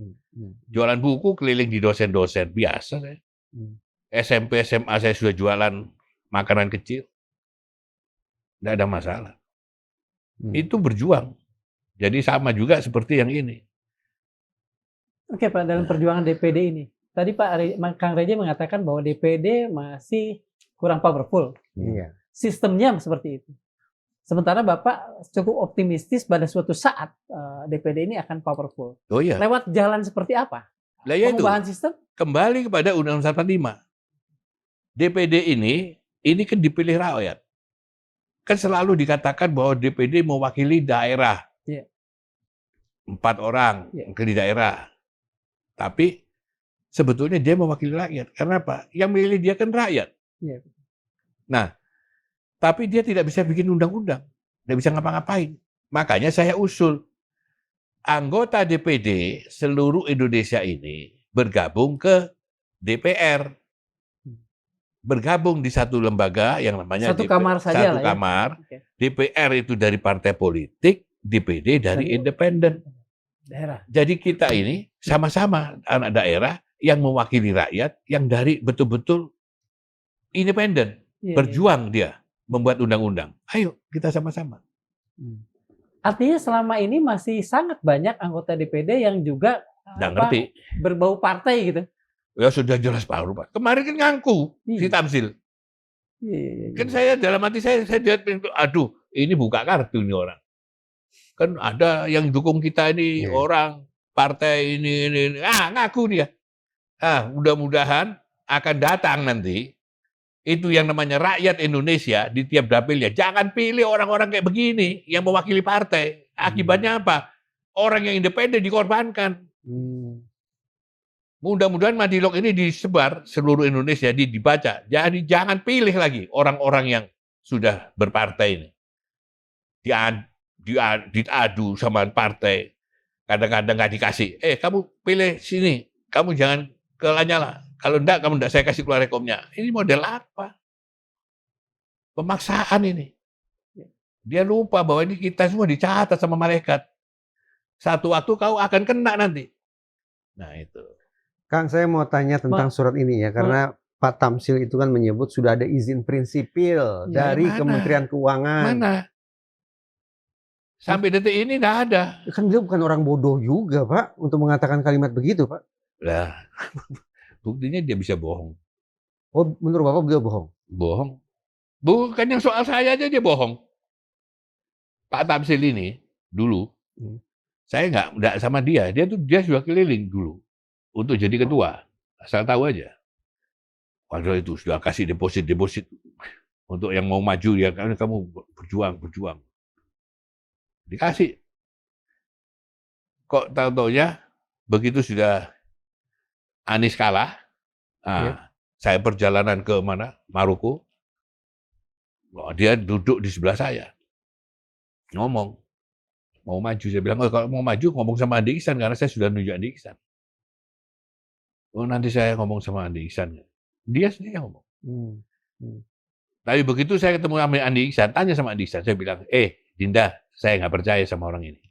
Jualan buku keliling di dosen-dosen, biasa saya. SMP, SMA saya sudah jualan makanan kecil. Enggak ada masalah. Itu berjuang. Jadi sama juga seperti yang ini. Oke Pak, dalam perjuangan DPD ini. Tadi Kang Reja mengatakan bahwa DPD masih kurang powerful. Iya. Sistemnya seperti itu. Sementara Bapak cukup optimistis pada suatu saat DPD ini akan powerful. Oh iya. Lewat jalan seperti apa? Lah ya Pengubahan itu. sistem? Kembali kepada Undang-Undang 45. DPD ini kan dipilih rakyat. Kan selalu dikatakan bahwa DPD mewakili daerah. 4 orang di daerah. Tapi sebetulnya dia mewakili rakyat. Karena apa? Yang memilih dia kan rakyat. Nah, tapi dia tidak bisa bikin undang-undang. Tidak bisa ngapa-ngapain. Makanya saya usul anggota DPD seluruh Indonesia ini bergabung ke DPR. Bergabung di satu lembaga yang namanya satu kamar saja satu lah kamar. ya. DPR itu dari partai politik, DPD dari independen. Daerah. Jadi kita ini sama-sama anak daerah yang mewakili rakyat, yang dari betul-betul independen. Berjuang dia membuat undang-undang. Ayo kita sama-sama. Artinya selama ini masih sangat banyak anggota DPD yang juga ngerti. Berbau partai gitu. Ya sudah jelas Pak Rupa. Kemarin kan ngaku si Tamsil. Kan saya dalam hati saya lihat, aduh ini buka kartu ini orang. Kan ada yang dukung kita ini orang partai ini. Ngaku dia. Mudah-mudahan akan datang nanti. Itu yang namanya rakyat Indonesia di tiap dapilnya. Jangan pilih orang-orang kayak begini yang mewakili partai. Akibatnya apa? Orang yang independen dikorbankan. Mudah-mudahan Madilog ini disebar seluruh Indonesia, dibaca. Jadi jangan pilih lagi orang-orang yang sudah berpartai ini. Diadu sama partai. Kadang-kadang nggak dikasih. Kamu pilih sini. Kamu jangan ke Lanyala. Kalau enggak, kamu enggak saya kasih keluar rekomnya. Ini model apa? Pemaksaan ini. Dia lupa bahwa ini kita semua dicatat sama malaikat. Satu waktu kau akan kena nanti. Nah itu. Kang, saya mau tanya tentang surat ini ya, karena Pak Tamsil itu kan menyebut sudah ada izin prinsipil dari Kementerian Keuangan. Mana? Sampai detik ini enggak ada. Kan dia bukan orang bodoh juga, Pak, untuk mengatakan kalimat begitu, Pak. Lah, buktinya dia bisa bohong. Oh, menurut Bapak beliau bohong? Bohong. Bukan yang soal saya aja dia bohong. Pak Tamsil ini dulu, saya nggak sama dia. Dia sudah keliling dulu untuk jadi ketua. Asal tahu aja. Padahal itu sudah kasih deposit untuk yang mau maju ya, kamu berjuang. Dikasih. Kok tahu-taunya begitu sudah Anies kalah, saya perjalanan ke mana? Maroko. Dia duduk di sebelah saya. Ngomong. Mau maju. Saya bilang, kalau mau maju ngomong sama Andi Ihsan, karena saya sudah nunjuk Andi Ihsan. Oh, nanti saya ngomong sama Andi Ihsan. Dia sendiri yang ngomong. Tapi begitu saya ketemu sama Andi Ihsan, tanya sama Andi Ihsan, saya bilang, Dinda, saya nggak percaya sama orang ini.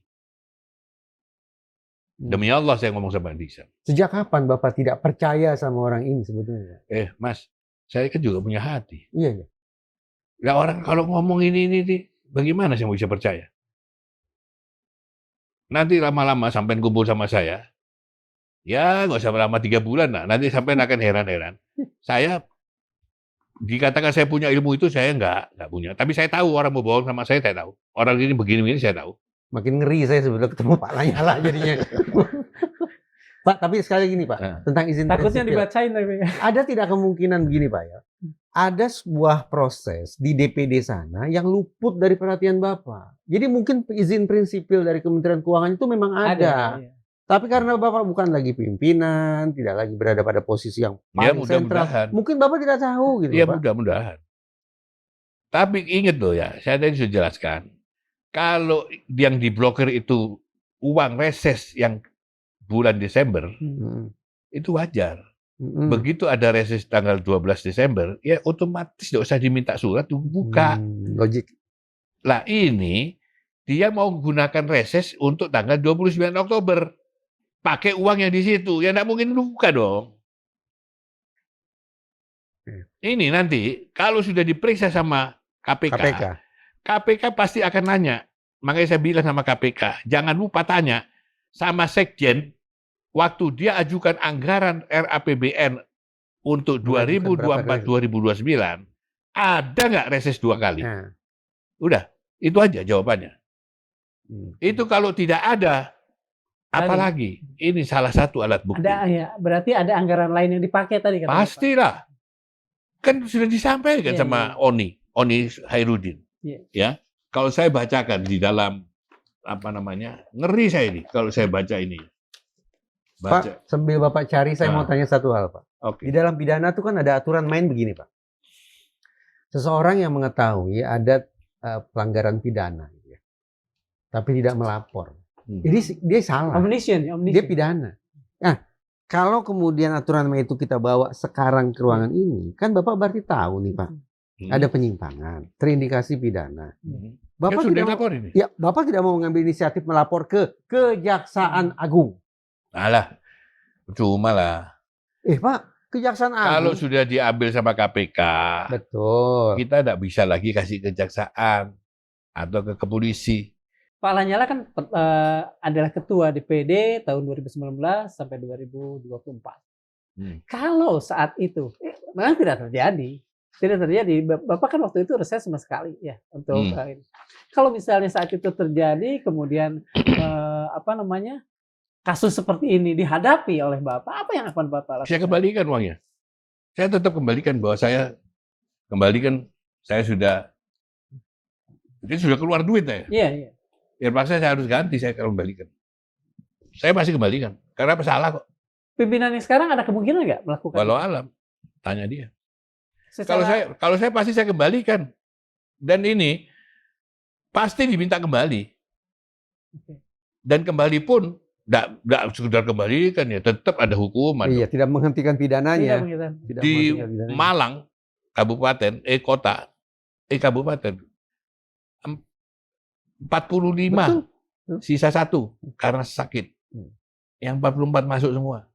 Demi Allah saya ngomong sama Andi Ihsan. Sejak kapan Bapak tidak percaya sama orang ini sebetulnya? Mas, saya kan juga punya hati. Iya. Ya orang kalau ngomong ini, bagaimana saya bisa percaya? Nanti lama-lama sampai kumpul sama saya, ya nggak usah lama 3 bulan lah. Nanti sampai akan heran-heran. Saya dikatakan saya punya ilmu itu saya nggak punya. Tapi saya tahu orang mau bohong sama saya tahu. Orang ini begini-begini saya tahu. Makin ngeri saya sebetulnya ketemu Pak Lanyala jadinya. Pak, tapi sekali lagi nih Pak, tentang izin takutnya prinsipil. dibacain tapi. Ada tidak kemungkinan begini Pak ya? Ada sebuah proses di DPD sana yang luput dari perhatian Bapak. Jadi mungkin izin prinsipil dari Kementerian Keuangan itu memang ada. Iya. Tapi karena Bapak bukan lagi pimpinan, tidak lagi berada pada posisi yang paling sentral, mungkin Bapak tidak tahu gitu. Iya, Pak. mudah-mudahan. Tapi ingat loh ya, saya tadi sudah jelaskan. Kalau yang diblokir itu uang reses yang bulan Desember, itu wajar. Begitu ada reses tanggal 12 Desember, ya otomatis tidak usah diminta surat, buka. Logik. Lah ini, dia mau gunakan reses untuk tanggal 29 Oktober. Pakai uang yang di situ, ya tidak mungkin buka dong. Ini nanti, kalau sudah diperiksa sama KPK pasti akan nanya. Makanya saya bilang sama KPK, jangan lupa tanya sama Sekjen, waktu dia ajukan anggaran RAPBN untuk 2024-2029, ada nggak reses 2 kali? Udah, itu aja jawabannya. Itu kalau tidak ada, apalagi? Ini salah satu alat bukti. Berarti ada anggaran lain yang dipakai tadi. Pastilah. Kan sudah disampaikan sama Oni Hairudin. Ya, kalau saya bacakan di dalam ngeri saya ini kalau saya baca ini. Pak, sambil Bapak cari, saya mau tanya satu hal, Pak. Di dalam pidana itu kan ada aturan main begini, Pak. Seseorang yang mengetahui ada pelanggaran pidana, tapi tidak melapor, jadi dia salah. Dia pidana. Nah, kalau kemudian aturan main itu kita bawa sekarang ke ruangan ini, kan Bapak berarti tahu nih, Pak. Ada penyimpangan, terindikasi pidana. Bapak sudah lapor ini. Ya, Bapak tidak mau mengambil inisiatif melapor ke Kejaksaan Agung. Alah, cuma lah. Pak, Kejaksaan Agung. Kalau sudah diambil sama KPK, betul. Kita tidak bisa lagi kasih kejaksaan atau ke polisi. Pak Lanyala kan adalah ketua DPD tahun 2019 sampai 2024. Kalau saat itu, memang tidak terjadi. Bapak kan waktu itu reses sama sekali ya untuk ini. Kalau misalnya saat itu terjadi, kemudian kasus seperti ini dihadapi oleh Bapak, apa yang akan Bapak lakukan? Saya kembalikan uangnya. Saya tetap kembalikan bahwa saya sudah keluar duit ya. Iya. Terpaksa saya harus ganti, saya kembalikan. Saya pasti kembalikan. Karena apa salah kok. Pimpinan yang sekarang ada kemungkinan nggak melakukan? Walau alam, tanya dia. Kalau saya pasti saya kembalikan. Dan ini pasti diminta kembali. Dan kembali pun tidak sekedar kembalikan ya, tetap ada hukuman. Iya, tidak menghentikan pidananya. Di Malang, kabupaten, kabupaten 45, betul. Sisa 1 karena sakit. Yang 44 masuk semua.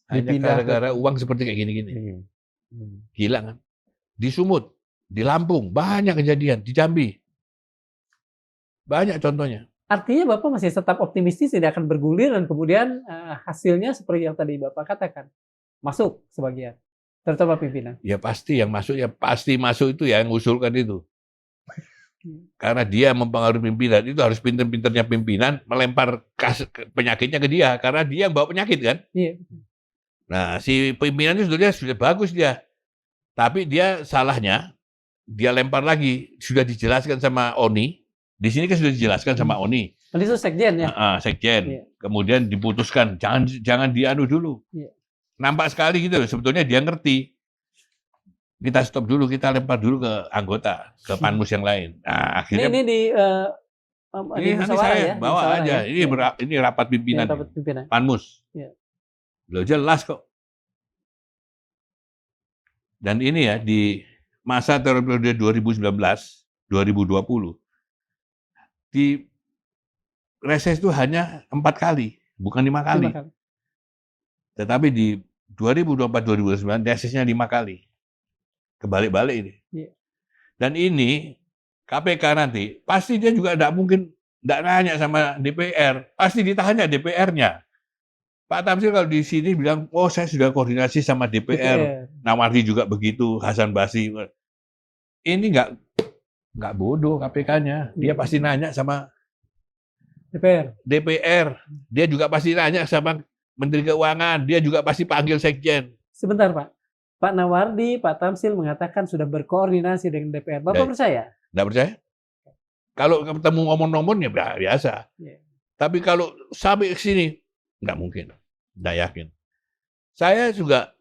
Hanya gara-gara uang seperti kayak gini-gini. Gila kan? Di Sumut, di Lampung, banyak kejadian. Di Jambi, banyak contohnya. Artinya Bapak masih tetap optimistis tidak akan bergulir dan kemudian hasilnya seperti yang tadi Bapak katakan, masuk sebagian, terutama pimpinan. Ya pasti yang masuk, ya pasti masuk itu ya yang ngusulkan itu. Karena dia mempengaruhi pimpinan, itu harus pinter-pinternya pimpinan melempar penyakitnya ke dia, karena dia yang bawa penyakit kan. Iya. Nah, si pimpinan itu sebetulnya sudah bagus dia, tapi dia salahnya, dia lempar lagi, sudah dijelaskan sama ONI, di sini kan sudah dijelaskan sama ONI. Itu sekjen ya? Sekjen. Iya. Kemudian diputuskan, jangan dianu dulu. Iya. Nampak sekali gitu, sebetulnya dia ngerti. Kita stop dulu, kita lempar dulu ke anggota, ke panmus yang lain. Nah, akhirnya ini nanti saya ya? bawa aja. Ya? Ini rapat pimpinan. Ya, rapat pimpinan. Panmus. Ya. Loh, jelas kok. Dan ini ya di masa periode 2019-2020 di reses itu hanya 4 kali, bukan 5 kali. Tetapi di 2024-2029 resesnya 5 kali. Kebalik-balik ini. Yeah. Dan ini KPK nanti pasti dia juga tidak mungkin tidak nanya sama DPR, pasti ditanya DPR-nya. Pak Tamsil kalau di sini bilang, oh saya sudah koordinasi sama DPR. Nawardi juga begitu, Hasan Basri. Ini nggak bodoh KPK-nya, dia pasti nanya sama DPR. Dia juga pasti nanya sama Menteri Keuangan, dia juga pasti panggil sekjen. Sebentar Pak, Pak Nawardi, Pak Tamsil mengatakan sudah berkoordinasi dengan DPR. Bapak percaya? Nggak percaya? Kalau ketemu ngomong-ngomong ya biasa. Yeah. Tapi kalau sampai ke sini, nggak mungkin. Nggak yakin. Saya juga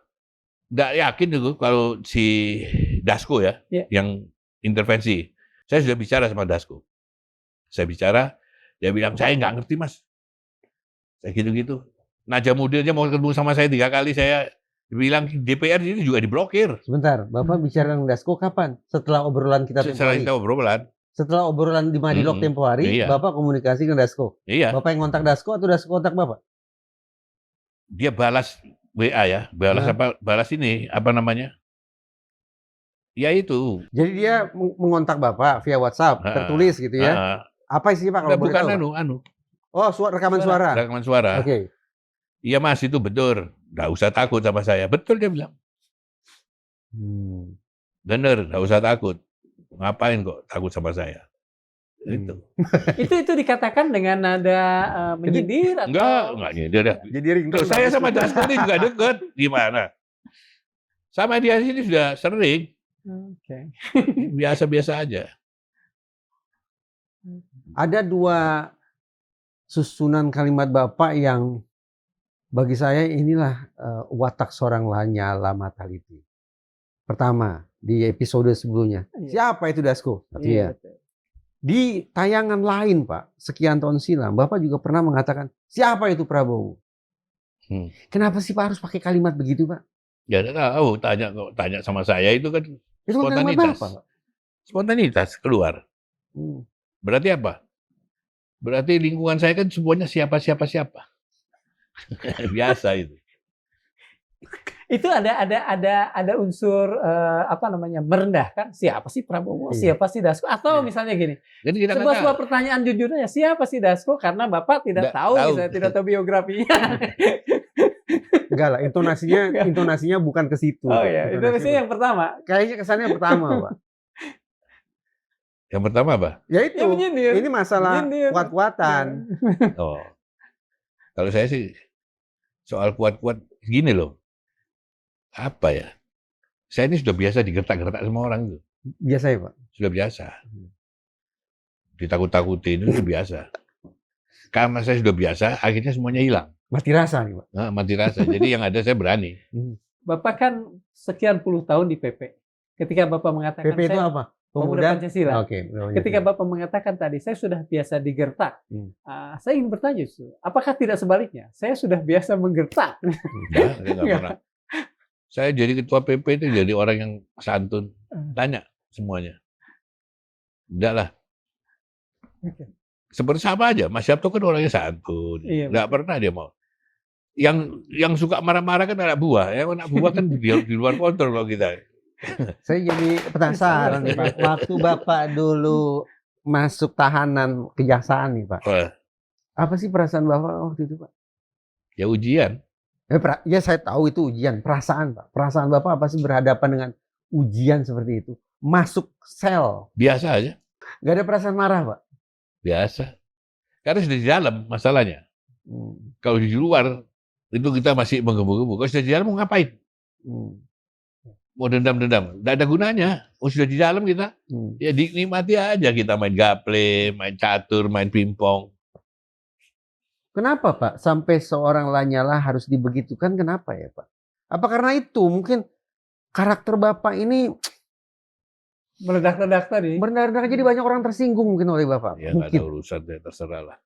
nggak yakin itu kalau si Dasko ya, yang intervensi. Saya sudah bicara sama Dasko. Saya bicara, dia bilang, saya nggak ngerti mas. Saya gitu-gitu. Najamudin aja mau ketemu sama saya 3 kali, saya bilang DPR ini juga diblokir. Sebentar, Bapak bicara dengan Dasko kapan? Setelah obrolan kita tempo hari? Setelah obrolan di Madilog tempo hari, iya. Bapak komunikasi dengan Dasko? Iya. Bapak yang kontak Dasko atau Dasko kontak Bapak? Dia balas WA ya, balas ini, apa namanya? Ya itu. Jadi dia mengontak Bapak via WhatsApp, tertulis gitu ya? Apa isinya Pak? Kalau bukan anu. Oh, rekaman suara? Rekaman suara. Oke. Iya mas, itu betul. Nggak usah takut sama saya. Betul dia bilang. Bener, nggak usah takut. Ngapain kok takut sama saya? Itu. itu dikatakan dengan nada menyindir atau? Enggak nyindir. Jadi saya sama Dasko ini juga deket. Gimana? Sama dia sini sudah sering. Oke. Biasa-biasa aja. Ada 2 susunan kalimat Bapak yang bagi saya inilah watak seorang Lanyala Mataliti. Pertama, di episode sebelumnya. Siapa itu Dasko? Iya. Di tayangan lain, Pak, sekian tahun silam, Bapak juga pernah mengatakan, siapa itu Prabowo? Kenapa sih Pak harus pakai kalimat begitu, Pak? Ya, tahu. Tanya sama saya itu kan itu spontanitas. Apa, Pak? Spontanitas keluar. Berarti apa? Berarti lingkungan saya kan semuanya siapa. Biasa itu. Itu ada unsur merendahkan. Siapa sih Prabowo? Siapa sih Dasko? Atau misalnya gini. Jadi sebuah pertanyaan jujur aja, siapa sih Dasko? Karena Bapak tidak tahu. Misalnya tidak tahu biografinya. Enggak lah, intonasinya bukan ke situ. Oh iya, intonasinya yang pertama. Kayaknya kesannya pertama, Pak. Yang pertama apa? Ya itu. Ini masalah kuat-kuatan. Oh. Kalau saya sih soal kuat-kuat gini loh. Apa ya? Saya ini sudah biasa digertak-gertak sama orang itu. Biasa ya, Pak? Sudah biasa. Ditakut-takutin itu biasa. Karena saya sudah biasa, akhirnya semuanya hilang. Mati rasa nih, Pak? Nah, mati rasa. Jadi yang ada saya berani. Bapak kan sekian puluh tahun di PP. Ketika Bapak mengatakan PP itu apa? Pemuda Pancasila. Okay, ketika Bapak mengatakan tadi, saya sudah biasa digertak. Saya ingin bertanya, apakah tidak sebaliknya? Saya sudah biasa menggertak. Enggak, saya nggak pernah. Saya jadi ketua PP itu jadi orang yang santun. Tanya semuanya. Enggak lah. Okay. Seperti sama aja. Mas Yabto kan orangnya santun. Iya, enggak pernah dia mau. Yang suka marah-marah kan anak buah. Yang anak buah kan di luar kontrol kalau kita. Saya jadi penasaran nih Pak. Waktu Bapak dulu masuk tahanan kejaksaan nih Pak. Apa sih perasaan Bapak waktu itu Pak? Ya ujian. Ya saya tahu itu ujian. Perasaan Pak. Perasaan Bapak apa sih berhadapan dengan ujian seperti itu? Masuk sel. Biasa aja. Gak ada perasaan marah Pak? Biasa. Karena sudah di dalam masalahnya. Kalau di luar, itu kita masih menggebu-gebu. Kalau sudah di dalam mau ngapain? Mau dendam-dendam. Tidak ada gunanya. Oh, sudah di dalam kita. Ya dinikmati aja kita main gaple, main catur, main pingpong. Kenapa Pak? Sampai seorang Lanyala harus dibegitukan, kenapa ya Pak? Apa karena itu? Mungkin karakter Bapak ini meledak-ledak tadi. Meledak-ledak jadi banyak orang tersinggung mungkin oleh Bapak. Ya nggak ada urusan, ya terserah lah.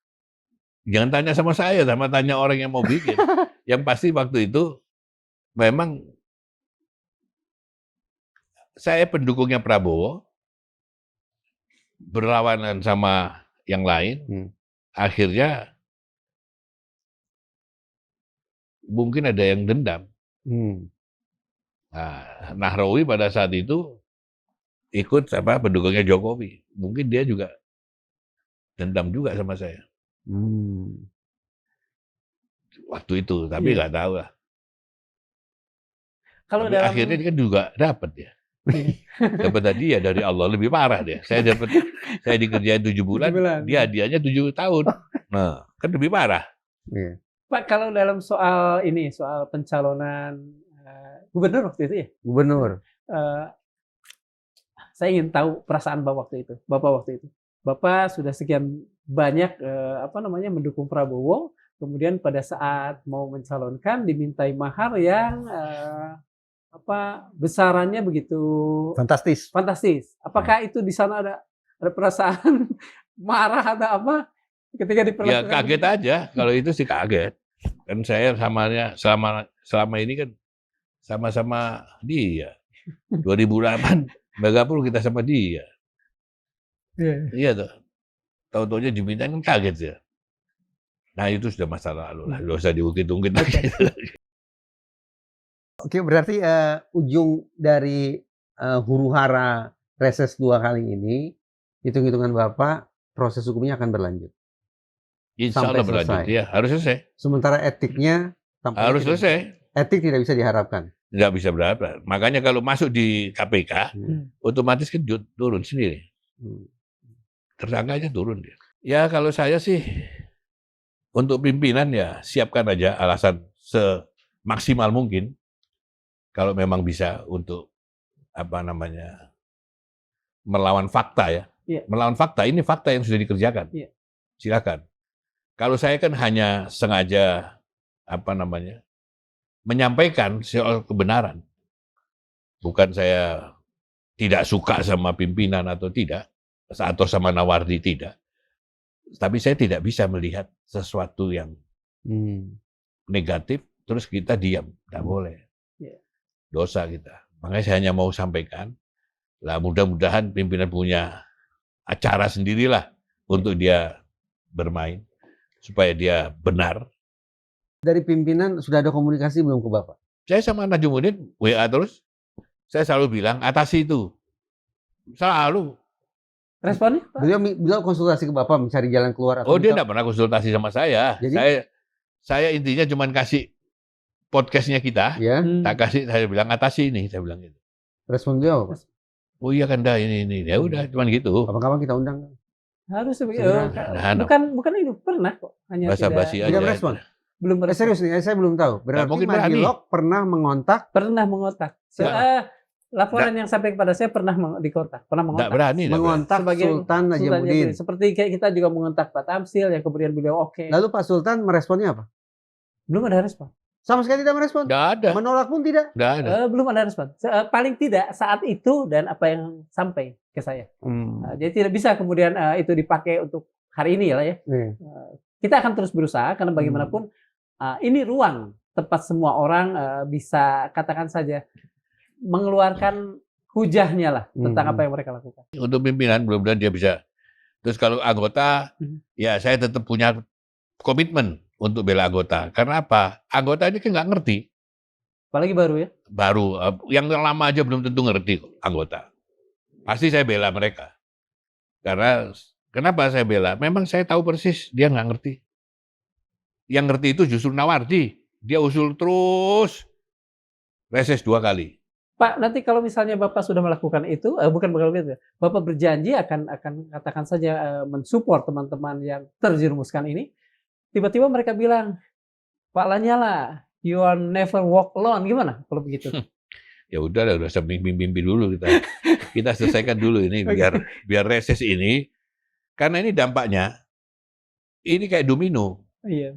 Jangan tanya sama saya, sama tanya orang yang mau bikin. Yang pasti waktu itu memang saya pendukungnya Prabowo, berlawanan sama yang lain, akhirnya mungkin ada yang dendam. Nah, Nahrawi pada saat itu ikut pendukungnya Jokowi. Mungkin dia juga dendam juga sama saya. Waktu itu, tapi nggak tahu lah. Kalau tapi akhirnya dia kan juga dapat ya. Dapat hadiah dari Allah, lebih parah dia. Saya dikerjain 7 bulan, dia hadiahnya 7 tahun. Nah, kan lebih parah. Pak, kalau dalam soal pencalonan gubernur waktu itu ya? Gubernur. Saya ingin tahu perasaan Bapak waktu itu. Bapak sudah sekian banyak mendukung Prabowo, kemudian pada saat mau mencalonkan dimintai mahar yang besarannya begitu fantastis. Apakah itu di sana ada perasaan marah atau apa ketika diperlakukan? Ya kaget aja, kalau itu sih kaget. Kan saya selama ini kan sama-sama dia. 2008 Megapul kita sama dia. Iya tuh. Tahu-taunya dimintain kan kaget ya. Nah itu sudah masa lalu lah, nggak usah diungkit-ungkit lagi. Oke, berarti ujung dari huru-hara reses 2 kali ini, hitung-hitungan Bapak, proses hukumnya akan berlanjut. Insya Allah berlanjut, ya harus selesai. Sementara etiknya harus selesai. Etik tidak bisa diharapkan. Nggak bisa berharap. Makanya kalau masuk di KPK, otomatis kan turun sendiri. Tersangkanya turun dia. Ya kalau saya sih, untuk pimpinan ya siapkan aja alasan semaksimal mungkin. Kalau memang bisa untuk melawan fakta ya. Melawan fakta, ini fakta yang sudah dikerjakan. Silakan. Kalau saya kan hanya sengaja menyampaikan soal kebenaran. Bukan saya tidak suka sama pimpinan atau tidak, atau sama Nawardi tidak. Tapi saya tidak bisa melihat sesuatu yang negatif, terus kita diam. Tidak boleh. Dosa kita. Makanya saya hanya mau sampaikan, lah mudah-mudahan pimpinan punya acara sendirilah untuk dia bermain, supaya dia benar. Dari pimpinan sudah ada komunikasi belum ke Bapak? Saya sama Najumuddin WA terus. Saya selalu bilang, atasi itu. Selalu. Responnya? Beliau konsultasi ke Bapak mencari jalan keluar? Oh, dia tidak pernah konsultasi sama saya. Jadi? Saya intinya cuma kasih podcastnya kita. Tak kasih, saya bilang atasi ini. Saya bilang gitu. Respon beliau apa? Oh iya kan dah ini. Ya udah, cuma gitu. Kapan-kapan kita undang. Harus begitu. Bukan itu pernah kok. Hanya basa-basi aja. Tidak respon. Belum serius nih, saya belum tahu. Berarti Madilog pernah mengontak? Pernah mengontak. Laporan yang sampai kepada saya pernah dikontak. Pernah mengontak. Tidak berani. Mengontak Sultan Najumuddin. Seperti kayak kita juga mengontak Pak Tamsil, yang kemudian beliau oke. Lalu Pak Sultan meresponnya apa? Belum ada respon. Sama sekali tidak merespon? Tidak ada. Menolak pun tidak? Tidak ada. Belum ada respon. Paling tidak saat itu dan apa yang sampai ke saya. Jadi tidak bisa kemudian itu dipakai untuk hari ini lah ya. Kita akan terus berusaha karena bagaimanapun ini ruang tempat semua orang bisa katakan saja mengeluarkan hujahnya lah tentang apa yang mereka lakukan. Untuk pimpinan mudah-mudahan dia bisa. Terus kalau anggota, ya saya tetap punya komitmen untuk bela anggota. Karena apa? Anggota ini kan nggak ngerti. Apalagi baru ya? Baru. Yang lama aja belum tentu ngerti kok, anggota. Pasti saya bela mereka. Karena kenapa saya bela? Memang saya tahu persis dia nggak ngerti. Yang ngerti itu justru Nawardi. Dia usul terus, reses 2 kali. Pak, nanti kalau misalnya Bapak sudah melakukan itu, bukan begitu, Bapak berjanji akan katakan saja mensupport teman-teman yang terjerumuskan ini. Tiba-tiba mereka bilang, Pak Lanyala, you are never walk alone. Gimana kalau begitu? Ya udah bimbing dulu kita selesaikan dulu ini biar reses ini, karena ini dampaknya ini kayak domino. Iya.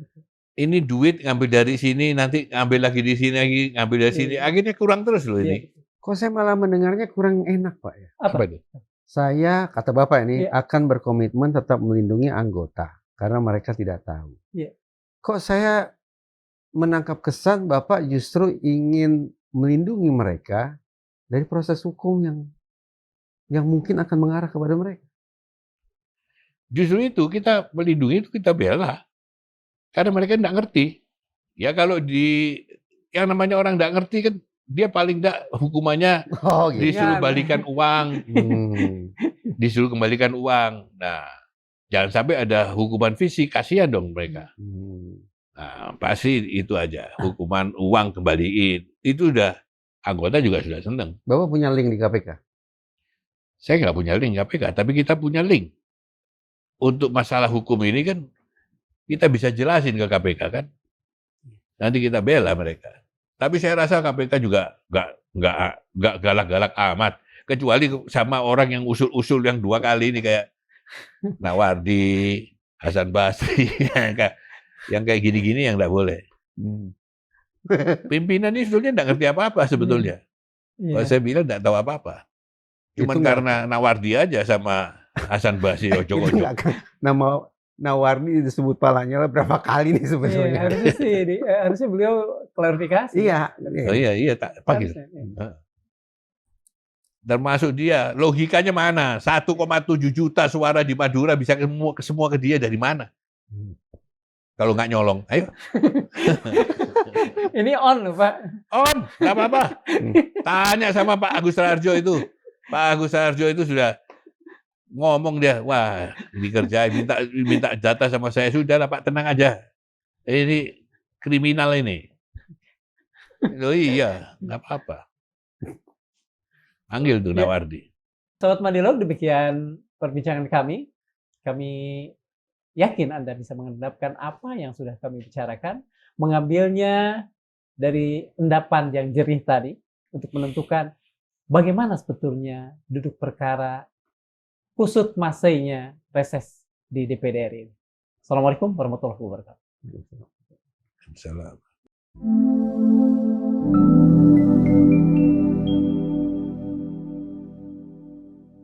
Ini duit ngambil dari sini, nanti ngambil lagi di sini lagi, ngambil dari sini, akhirnya kurang terus loh ini. Kok saya malah mendengarnya kurang enak, Pak ya? Apa itu? Saya, kata Bapak ini, akan berkomitmen tetap melindungi anggota karena mereka tidak tahu. Kok saya menangkap kesan Bapak justru ingin melindungi mereka dari proses hukum yang mungkin akan mengarah kepada mereka? Justru itu kita melindungi, itu kita bela. Karena mereka tidak ngerti. Ya kalau yang namanya orang tidak ngerti kan, dia paling tidak hukumannya disuruh balikan uang. Disuruh kembalikan uang. Nah, jangan sampai ada hukuman fisik, kasihan dong mereka. Nah, pasti itu aja, hukuman uang kembaliin. Itu udah, anggota juga sudah senang. Bapak punya link di KPK? Saya nggak punya link KPK, tapi kita punya link. Untuk masalah hukum ini kan, kita bisa jelasin ke KPK kan. Nanti kita bela mereka. Tapi saya rasa KPK juga nggak galak-galak amat. Kecuali sama orang yang usul-usul yang 2 kali ini kayak Nawardi, Hasan Basri, yang kayak gini-gini yang nggak boleh. Pimpinan ini sebetulnya nggak ngerti apa-apa sebetulnya. Kalau saya bilang nggak tahu apa-apa. Cuman karena Nawardi aja sama Hasan Basri ojok-ojok. Nama Nawardi disebut Pak Lanyala berapa kali nih sebenarnya? Harusnya beliau klarifikasi. Iya. Oh iya, tak panggil. Termasuk dia, logikanya mana? 1,7 juta suara di Madura bisa semua ke dia dari mana? Kalau nggak nyolong, ayo. Ini on loh Pak. On, nggak apa-apa. Tanya sama Pak Agus Raharjo itu. Pak Agus Raharjo itu sudah ngomong dia, wah dikerjain, minta data sama saya, sudah lah Pak, tenang aja. Ini kriminal ini. Oh iya, nggak apa-apa. Panggil tuh Nawardi. Sobat Mandilog, demikian perbincangan kami. Kami yakin Anda bisa mengendapkan apa yang sudah kami bicarakan, mengambilnya dari endapan yang jernih tadi, untuk menentukan bagaimana sebetulnya duduk perkara kusut masainya reses di DPD RI. Assalamualaikum warahmatullahi wabarakatuh. Assalamualaikum.